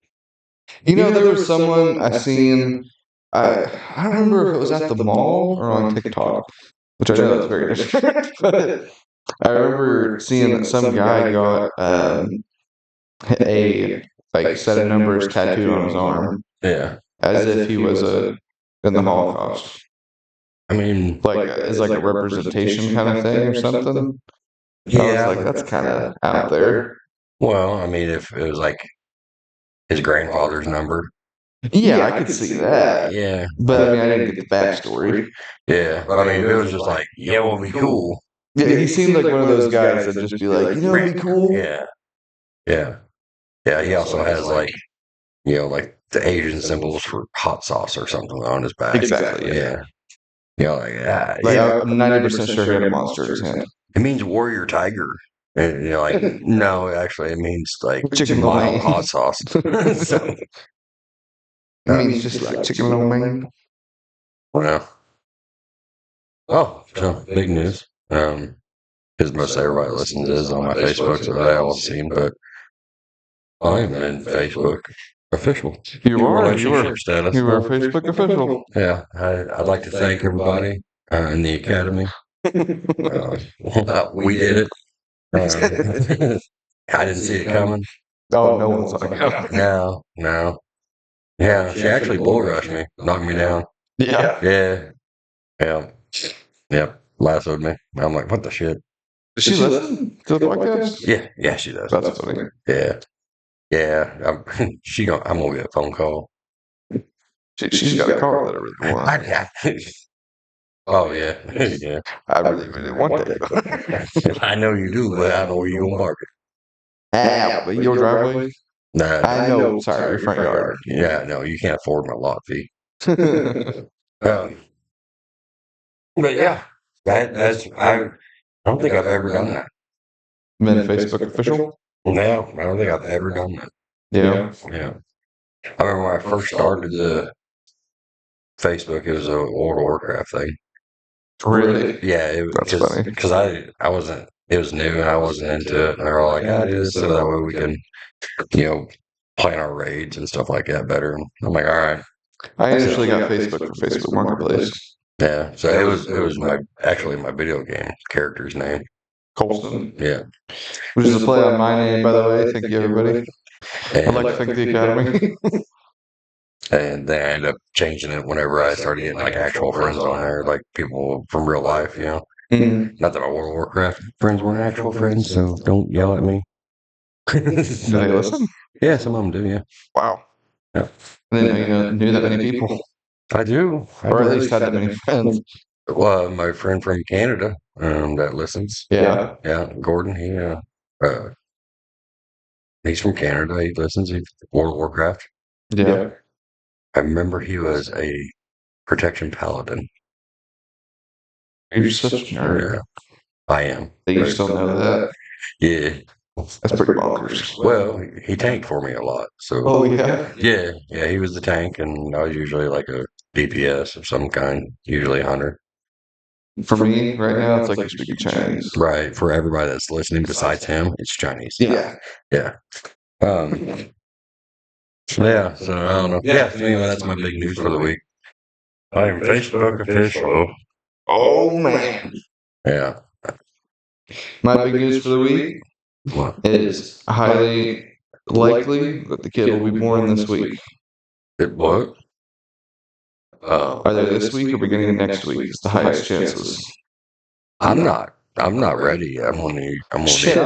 You know, there was someone I seen. I don't remember if it was at the mall or on TikTok, which I know that's very different. But I remember seeing that some guy got a like set of numbers tattooed on his arm. Yeah, as if he was in the Holocaust. I mean, Like as like a representation kind of thing or something. yeah, I was like, that's kind of out there. Well, I mean, if it was like his grandfather's number, Yeah, I could see that. yeah, But I mean, I didn't get the backstory. yeah. But I mean, if it was just like, yeah, well, it'd be cool. Yeah, he seemed like one of those guys that just be like, you know, it'd be cool. Yeah, yeah, yeah. He also has like, you know, like the Asian symbols for hot sauce or something on his back. Exactly. Yeah. You know, like, Like yeah. I'm 90% sure he had a monster in his hand. It means warrior tiger. And you're like, no, actually, it means like Chicken lo mild mein. hot sauce. So, I mean, it's just like chicken lo mein. well, oh, so big news. Because most everybody listens is on my Facebook, so they all seen. But I'm in Facebook official. You are. Relationship status. You are Facebook official. Yeah, I'd like to thank everybody in the academy. We did it. I didn't see it coming. Oh, no one saw it coming. No. Yeah, she actually bull rushed me, knocked me down. Yeah. Yeah. Lassoed me. I'm like, what the shit? Does she listen to the podcast? Yeah, she does. That's funny. Yeah. I'm gonna get a phone call. She's got a car that I really want. Oh yeah, yeah. I really want that. I know you do, but I know where you gonna park it. But your driveway? Nah, I know. Sorry, your front yard. yeah, no, you can't afford my lot fee. But yeah, that's I don't think I've ever done that. Men Facebook official? No, I don't think I've ever done that. Yeah. Yeah. I remember when I first started the Facebook, it was a World of Warcraft thing. Really? Yeah, it was That's funny. because I wasn't. It was new and I wasn't into it. And they were like, "I do this so that way we can, you know, plan our raids and stuff like that better." And I'm like, "All right." I initially got Facebook for Facebook Marketplace. Yeah, so it was my video game character's name. Colston. Yeah, Which is a play on my name, by the way. Thank you, everybody. I'd like to thank the Academy. And then I ended up changing it whenever I started getting like actual friends on there, like people from real life, you know. Mm. Not that my World of Warcraft friends weren't actual friends, so don't yell at me. Do they listen? Yeah, some of them do, yeah. Wow. Yeah. I didn't know you knew that many people. I do. Or at least had that many friends. Well, my friend from Canada that listens. Yeah. Yeah, Gordon, he's from Canada. He listens. He's World of Warcraft. Yeah. I remember he was a protection paladin. You're such a nerd. Yeah, I am. That you still know that? Yeah. That's pretty bonkers. Well, he tanked for me a lot. So. Oh, yeah? Yeah, he was the tank, and I was usually like a DPS of some kind, usually a hunter. For me, right now, it's like you're speaking Chinese. Right. For everybody that's listening besides him, it's Chinese. Yeah. Yeah. Yeah, so I don't know. Yeah, so anyway, that's my big news for the week. I am Facebook official. Oh, man. Yeah. My big news for the week What? is highly likely that the kid will be born this week. It what? Either this week or beginning of next week is the highest chances. I'm not ready. Shit, I'm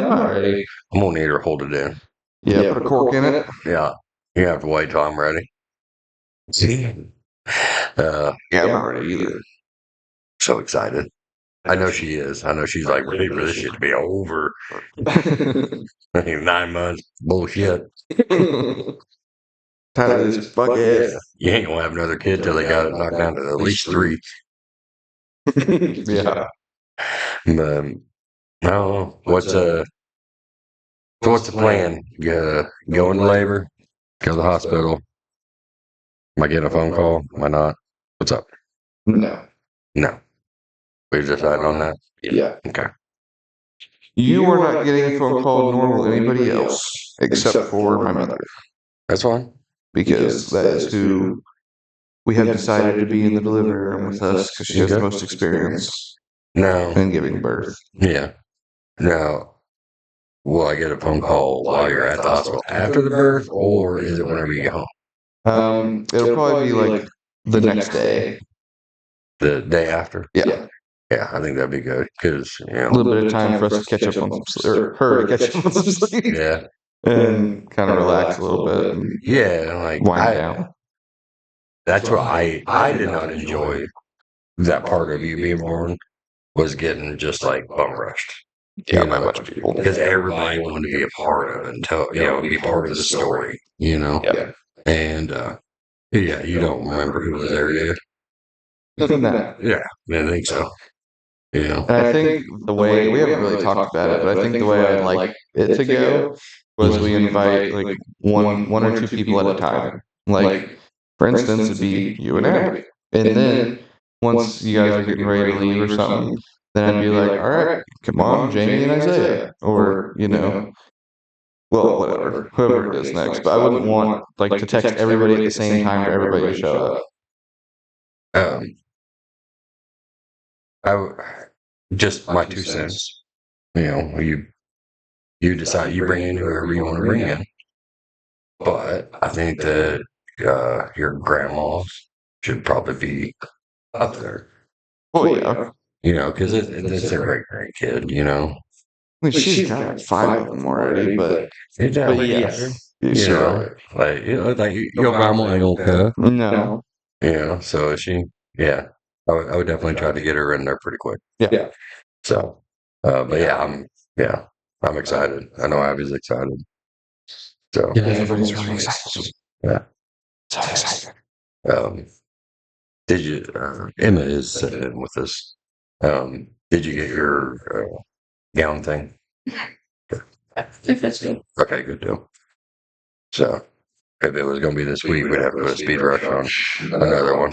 not ready. I'm gonna need her to hold it in. Yeah, put a cork in it. Yeah. You have to wait till I'm ready. Yeah, I'm not ready either. So excited. I know she is. I know she's like ready for this shit to be over. 9 months. Bullshit. Tired of this fuck ass. You ain't gonna have another kid till they got it knocked down to at least 3. Yeah. But no, so what's the plan? Go into labor, go to the hospital. Am I getting a phone call? Am I not? What's up? No. We decided on that? Yeah. Okay. You are not getting a phone call nor will anybody else except for my mother. That's fine. Because that is who we have decided to be in the delivery room with us because she has the most experience No. in giving birth. Yeah. Now, will I get a phone call while you're at the hospital after the birth, or is it whenever you get home? It'll probably be like the next day. The day after? Yeah. Yeah, I think that'd be good because, A little bit of time for us to catch up on some sleep, or her to catch up on some sleep. Yeah. And kind of relax a little bit. And Yeah, like wind down. That's what I did not enjoy. That part of you being born was getting just like bum rushed. Yeah, by a bunch of people. Because everybody wanted to be a part of it and tell, be part of the story, Yeah. And yeah, you don't remember who was there, do you? No. Yeah, I think so. And I think the way we haven't really talked about it, but I think the way I'd like it to go was we invite like one or two people at a time. Like, for instance, it'd be you and Abby. And then once you guys are getting ready to leave or something, then I'd be like, all right, come on, Jamie and Isaiah. Or, well, whatever, whoever it is next. But I wouldn't want like to text everybody at the same time for everybody to show up. Just my 2 cents. You decide, you bring in whoever you want to bring in. But I think that your grandmas should probably be up there. Oh, yeah. Because it's a great grandkid, I mean, she's got like 5 of them already, but yes. like your grandma ain't gonna No. So she, I would definitely try to get her in there pretty quick. Yeah. So, but I'm excited. I know Abby's excited. So Everybody's really excited. Yeah. So excited. Did you? Emma is sitting in with us. Did you get your gown thing? If it's good. Okay, good deal. So, if it was going to be this week, we'd have to put a speed rush on another one.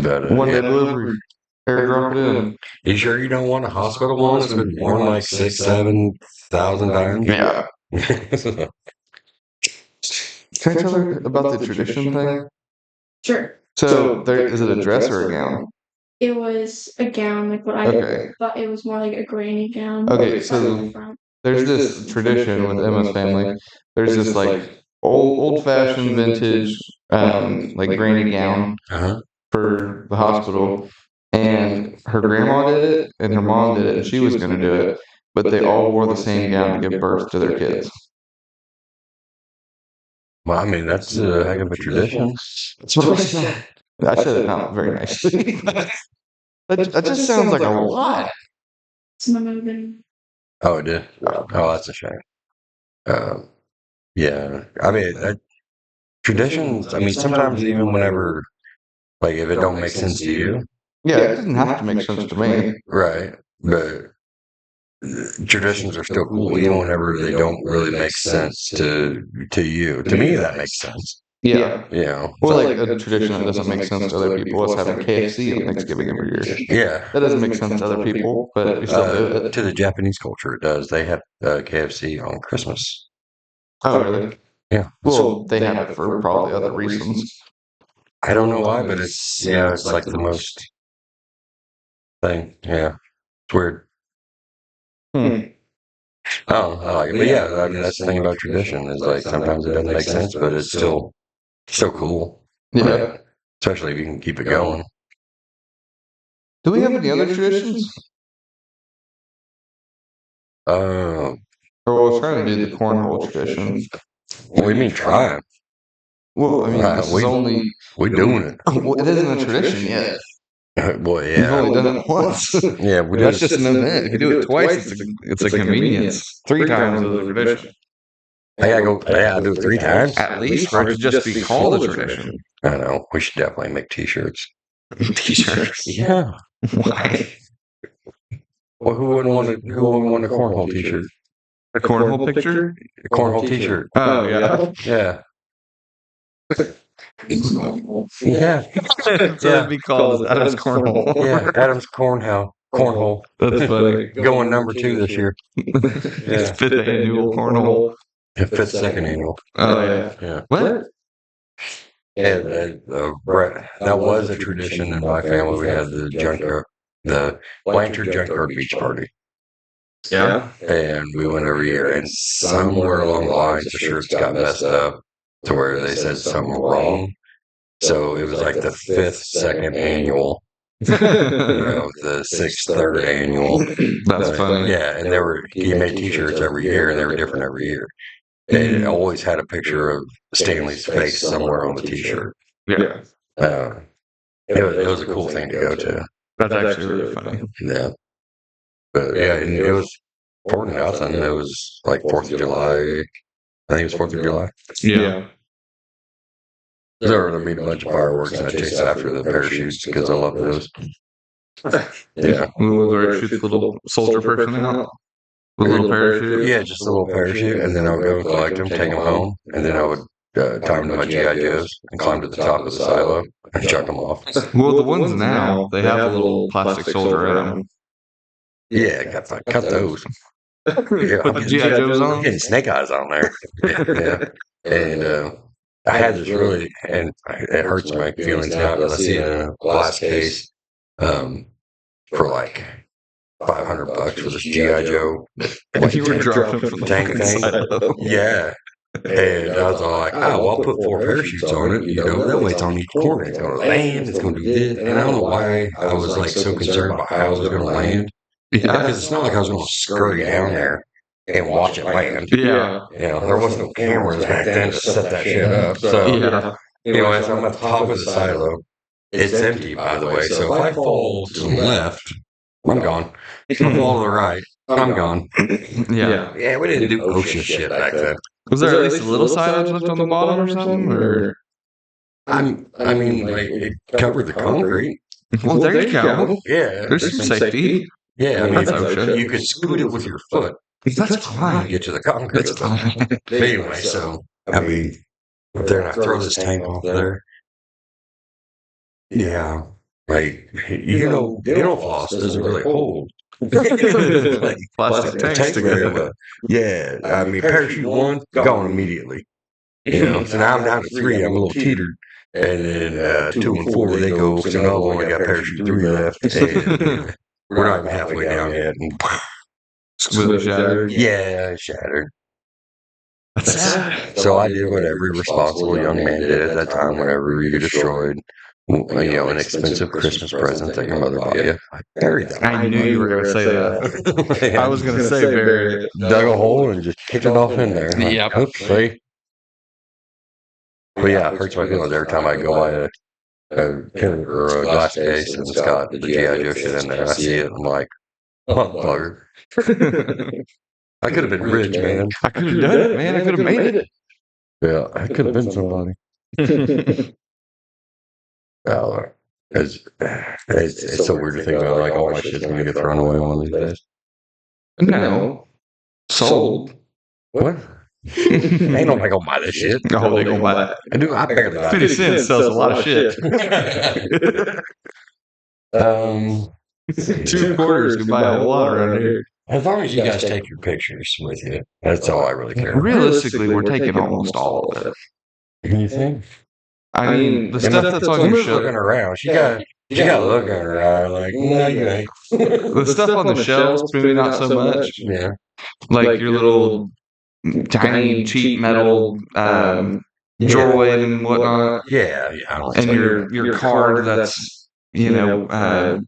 But, One day delivery. Airdrop it in. You sure you don't want a hospital one that's been born like 6,000-7,000 times? Yeah. Can I tell her about the tradition thing? Sure. So, is it a dress or a gown? It was a gown, like what I thought it was more like a granny gown. Okay, so there's this tradition with Emma's family. There's this like old-fashioned vintage like granny gown for the hospital, and her grandma did it and her mom did it and she was going to do it, but they all wore the same gown to give birth to their kids. Well, I mean, that's a heck of a tradition. That's what I said. I said it not very nicely. That just sounds like a lot. Some of them. Oh, it did? Oh, that's a shame. Yeah. I mean, traditions, I mean, sometimes even whenever, like, if it don't make sense to you. Yeah, it doesn't have to make sense to me. Right. But traditions are still cool, even whenever they don't really make sense to you. To me, that makes sense. Yeah. Well, like a tradition that doesn't make sense to other people is having KFC on Thanksgiving every year. Yeah. That doesn't make sense to other people, but we still do it. To the Japanese culture, it does. They have KFC on Christmas. Oh, really? Yeah. Well, they have it for probably other reasons. I don't know why, but it's like the most thing. Yeah. It's weird. Oh, I like it. But yeah, I mean, that's the thing about tradition is like sometimes it doesn't make sense, but it's still so cool. Yeah. Especially if you can keep it going. Do we have any other traditions? Uh, Or we're trying to do the cornhole tradition. what do you mean trying? Well, I mean, this is only. We're doing it. Well, it isn't a tradition yet. Boy, You've yeah. only done it once. Yeah, we That's did. just an event. If you do it twice, it's a convenience. 3 times is a tradition. I gotta go. Yeah, I do it 3 times. At least for it to just be called a tradition. I know. We should definitely make T-shirts. T-shirts. Yeah. Why? Well, who wouldn't want a cornhole T-shirt? A cornhole picture? A cornhole T-shirt. Oh, yeah. Yeah. Yeah. Yeah. So it'd be called Adam's Cornhole. Yeah. Adam's Cornhole. That's funny. Going number 2 this year. It's 5th annual cornhole. 5th, 2nd annual. Oh, yeah. Yeah. What? Yeah, Brett, that was a tradition in my family. We had the Blanchard Junkyard Beach Party. Yeah. And we went every year. And somewhere along the lines, the shirts got messed up to where they said something wrong. So it was like the 5th, 2nd annual, the 6th, 3rd annual. That's funny. Yeah, and he made T-shirts every year, and they were different every year. And it always had a picture of Stanley's face somewhere on the T-shirt. Yeah. It was a cool thing to go to. That's actually really funny. Yeah. But yeah, and it was 4-0. It was like 4th of July. I think it was 4th of July. Yeah. There were a bunch of fireworks, and I chased after the parachutes because I love those. Yeah. Where it shoots the little soldier person out with a little parachute. Yeah, just a little parachute, and then I would go and collect them, take them home, and then I would tie them to my GI Joes and climb to the top of the silo and chuck them off. Well, the ones now, they have a little plastic soldier in them. Yeah, cut those. Yeah, Put the GI Joes I'm on. getting snake eyes on there. Yeah. And I had this really, and it hurts my feelings now because I see it in a glass case for like $500 for this GI Joe. If you were dropping from the tank fucking thing. silo. Yeah. And I was all like, well, I'll put 4 parachutes on it, that way it's on each corner. It's going to land, it's going to do this. And I don't know why I was like so concerned about how it was going to land. Yeah. Because it's not like I was going to scurry down there and watch it land. Yeah. There wasn't no cameras back then to set that shit up. So, Yeah. anyways, I'm at the top of the silo. It's empty, by the way. So if I fall to the left, I'm gone. If I fall to the right, I'm gone. Yeah. Yeah, we didn't do OSHA shit back then. Was there at least a little silage left on the bottom or something? Or I mean, like, it covered the concrete. well, there you go. Yeah. There's some safety. Yeah, I mean, That's OSHA. you could scoot it with your foot That's to fine. get to the concrete. That's fine. But anyway, so, I mean, then I throw this tank off there. Yeah. Like, dental floss doesn't really hold. Like, Plastic a tanks tank together. together. Yeah, I mean, parachute 1, gone immediately. So now I'm down to 3. I'm a little teetered. And then 2 and 4, they go. So now I've only got parachute 3 left. And we're not even halfway down yet. And Completely shattered. yeah, it shattered. That's sad. So I did what every responsible young man did at that time whenever you destroyed, an expensive Christmas present that your mother bought you. I buried them. I knew you were going to say that. I was going to say bury it. Dug a hole and just kicked it off in there. Yep. Oops, see? But yeah, it hurts my feelings every time I go by a glass case and it's got the GI Joe shit in there. I see it. I'm like, bugger. I could have been rich, man. I could have done it, man. I could have made it. Yeah, I could have been somebody. It's so weird to think about. Like, all my shit's going to get thrown away one of these days. No. Sold. What? Ain't nobody gonna buy this shit. Oh, they gonna buy that. I barely buy 50 it. cents sells a lot of shit. 2 quarters can buy a whole lot around here. As long as you guys take your pictures with you, that's all I really care about. Realistically, we're taking almost all of it. You think? I mean, the stuff that's on your Emma's shelf. looking around. She got looking at her eye like, no, you ain't. The stuff on the shelves, maybe not so much. Yeah. like your little tiny cheap metal droid and whatnot, Yeah, I don't and your card that's Chewbacca.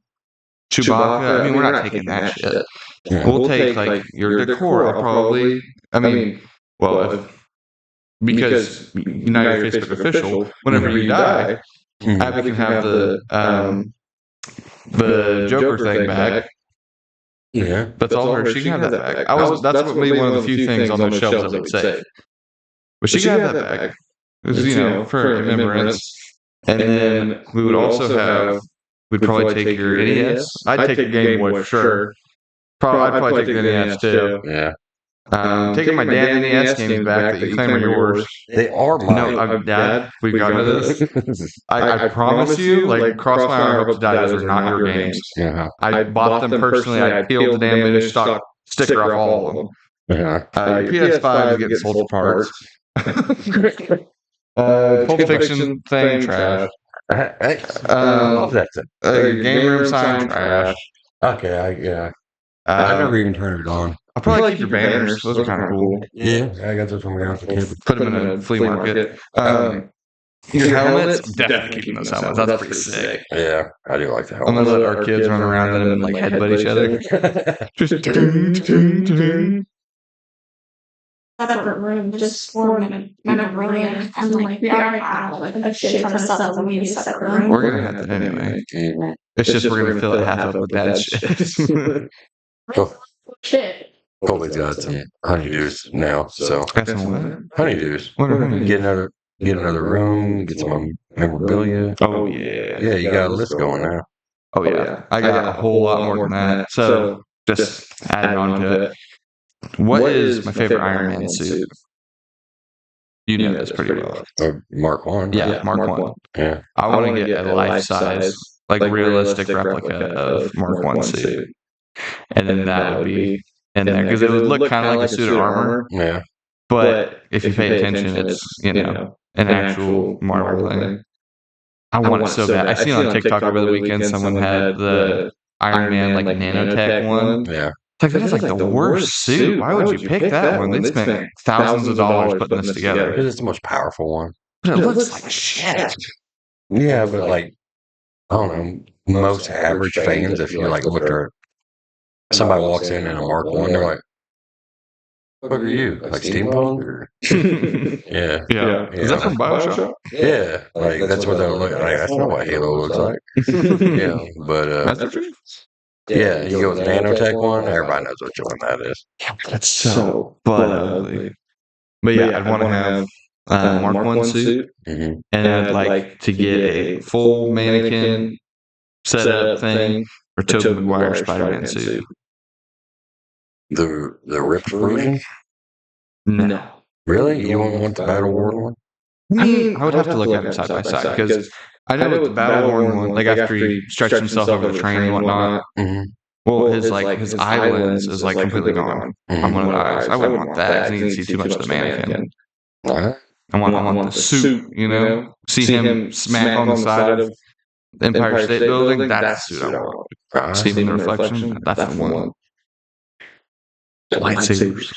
I mean, we're not taking that shit. Yeah. We'll take like your decor. I'll probably. I mean, well, because now you're Facebook official. Whenever you die, Abby can have the Joker thing back. Yeah. That's all her. She can have that back. That's what made one of the few things on those shelves that we'd save. But she can have that back. It was, for remembrance. And then we would also have. We'd probably take your NES. I'd take your Game Boy for sure. I'd probably take the NES too. Yeah. Taking my dad's NES games back that you claim are yours. They are mine. No, Dad, we got into this. I promise you, like, cross my heart, hope to die, those are not your games. Yeah. I bought them personally. I peeled the damn vintage stock sticker off all of them. Yeah. Your PS5 is getting sold for parts. Pulp Fiction thing, trash. I love that thing. Your game room sign, trash. Okay, I never even turned it on. I'll probably keep your banners. Those are kind of cool. Yeah, I got those from my house. Put them in a flea market. Your helmets, definitely keeping those helmets. That's pretty sick. Yeah, I do like the I'm gonna helmet. let our kids run around in them and like headbutt each other. Just Separate room just for memorabilia, and like we already have like a shit ton of stuff that we need a separate room. we're gonna have that anyway. It's just we're gonna fill it half up with bad shit. Shit. Colby's got some honeydews now, so That's what. honeydews. What are honeydews? Get another room, get some memorabilia. Oh yeah. Yeah, you got a list going now. Oh yeah. I got a whole lot more than that. So just adding on to it. What is my favorite Iron Man suit? You know this pretty well. Mark 1. Yeah, Mark 1. Yeah. I want to get a life size, like realistic replica of Mark 1 suit. And then that would be in there because it would look kind of like a suit of armor. Yeah. But if you pay attention, it's an actual Marvel thing. I want it so bad. I seen on TikTok over the weekend someone had the Iron Man like nanotech one. Yeah. It's like, that is like the worst suit. Why would you pick that one? They spent thousands of dollars putting this together. Because it's the most powerful one. But it looks like shit. Yeah, but like, I don't know, most average fans, if you like look at somebody walks in a Mark 1, they're like, what are you? Like steampunk? Or? Yeah. Yeah. Is that from BioShock? Yeah. Like, that's what they'll look like. That's not what Halo looks like. Yeah. But, yeah, you go with the nanotech one, everybody knows which one that is. That's so butt ugly. But yeah, I'd want to have Mark 1 suit, Mm-hmm. and I'd like to get a full mannequin setup thing for Tobey Maguire Spider-Man suit. The ripped version? No. Really? You won't want the Battle Worn one? I mean, I would have to look at them side by side because I know with the Battle Worn one, like after he stretched himself over the train and whatnot, Mm-hmm. well, his eye lens is like completely gone on one of the eyes. I wouldn't want that because you can see too much of the mannequin. I want the suit, see him smack on the side of the Empire State Building. That's the suit I want. See him in the reflection. That's the one. Lightsabers.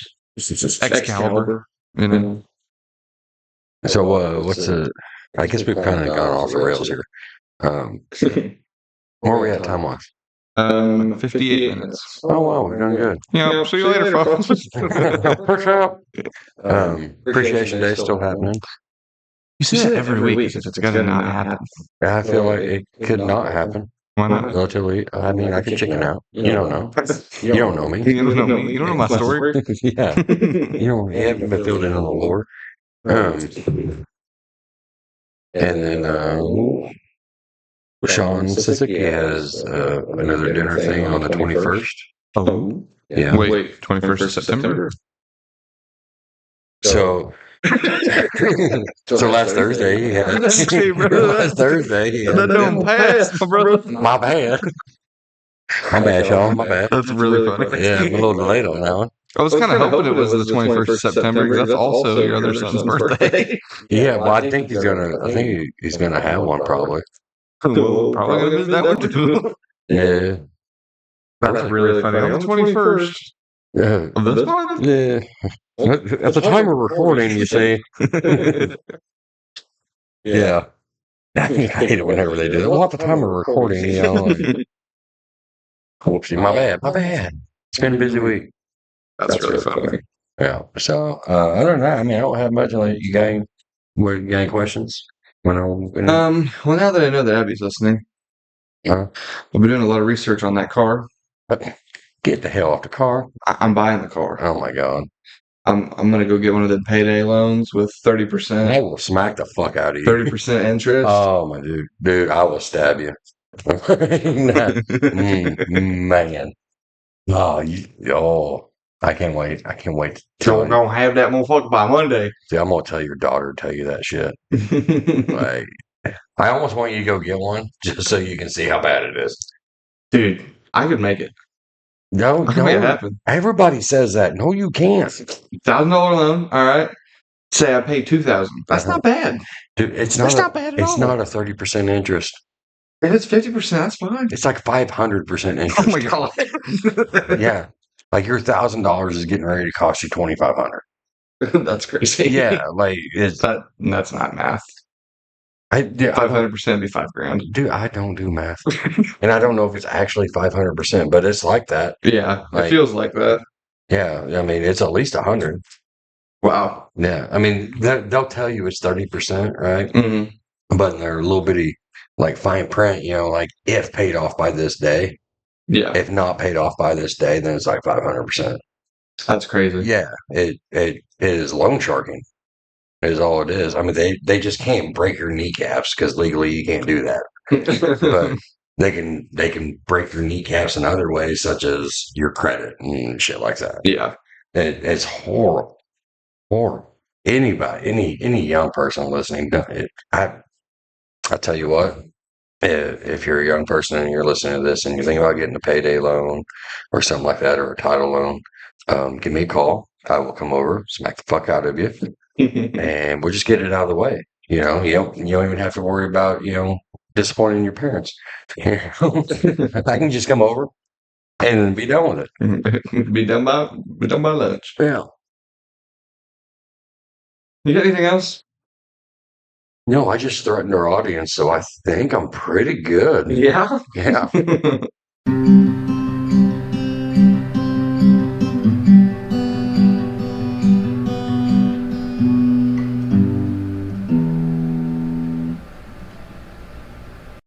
Excalibur. So, what's the? I guess we've kind of gone off the rails here. Where are we at time wise? 58 minutes. Oh wow, we're doing good. Yeah, see you later, folks. Push up. Appreciation Day still happening. You say that every week because it's gonna not happen. I feel like it could not happen. Why not? Relatively. I mean, I could chicken out. You don't know. You don't know me. You don't know me. You don't know my story. Yeah. You haven't been filled in on the lore. And then Sean Sissek has another dinner thing on the 21st. Oh. Yeah. Wait, 21st of September? So last Thursday, he had last Thursday. He had That don't pass, my brother. My bad. My bad, Sean. My bad. That's really funny. Yeah, I'm a little delayed on that one. I was kind of hoping it was the 21st of September because that's also your other son's birthday. Yeah, well, I think he's gonna have one probably. Well, probably gonna miss that one too. Yeah. That's really funny. On the 21st. Of this one? Yeah. At the time of recording, you see. Yeah. I hate it whenever they do that. Well, at the time of recording, you know. Whoopsie, my bad. My bad. It's been a busy week. That's really funny. Yeah. So, other than that, I mean, I don't have much. Like, you got any questions? Well, now that I know that Abby's listening, Uh, I've been doing a lot of research on that car. get the hell off the car. I'm buying the car. Oh my God. I'm gonna go get one of the payday loans with I 30%, will smack the fuck out of you. 30% interest. Oh my dude, I will stab you. Man. I can't wait. I can't wait to tell Don't you. gonna have that motherfucker by Monday. See, I'm gonna tell your daughter to tell you that shit. Like, I almost want you to go get one just so you can see how bad it is. Dude, I could make it. No, I can make it no. happen. Everybody says that. No, you can't. $1,000 loan. All right. Say I pay $2,000. That's not bad. Dude, it's That's not not bad at it's all. not a 30% interest. If it's 50%, that's fine. It's like 500% interest. Oh my god. Yeah. Like your $1,000 is getting ready to cost you $2,500. That's crazy. Yeah, like it's That's not math. I don't- 500% be $5,000. Dude, I don't do math. And I don't know if it's actually 500%, but it's like that. Yeah, Like- it feels like that. Yeah, I mean, it's at least 100. Wow. Yeah, I mean, they'll tell you it's 30%, right? Mm-hmm. But they're a little bitty, like fine print, you know, like if paid off by this day. Yeah, If not paid off by this day, then it's like 500%. that's crazy. Yeah, it is loan sharking, is all it is. I mean, they just can't break your kneecaps because legally you can't do that. But they can break your kneecaps in other ways, such as your credit and shit like that. Yeah. It's horrible. Horrible. Anybody, any young person listening, I tell you what, if you're a young person and you're listening to this and you're thinking about getting a payday loan or something like that, or a title loan, give me a call. I will come over, smack the fuck out of you, and we'll just get it out of the way. You know, you don't even have to worry about, you know, disappointing your parents. You know? I can just come over and be done with it. Be done by lunch. Yeah. You got anything else? No, I just threatened our audience, so I think I'm pretty good. Yeah. Yeah.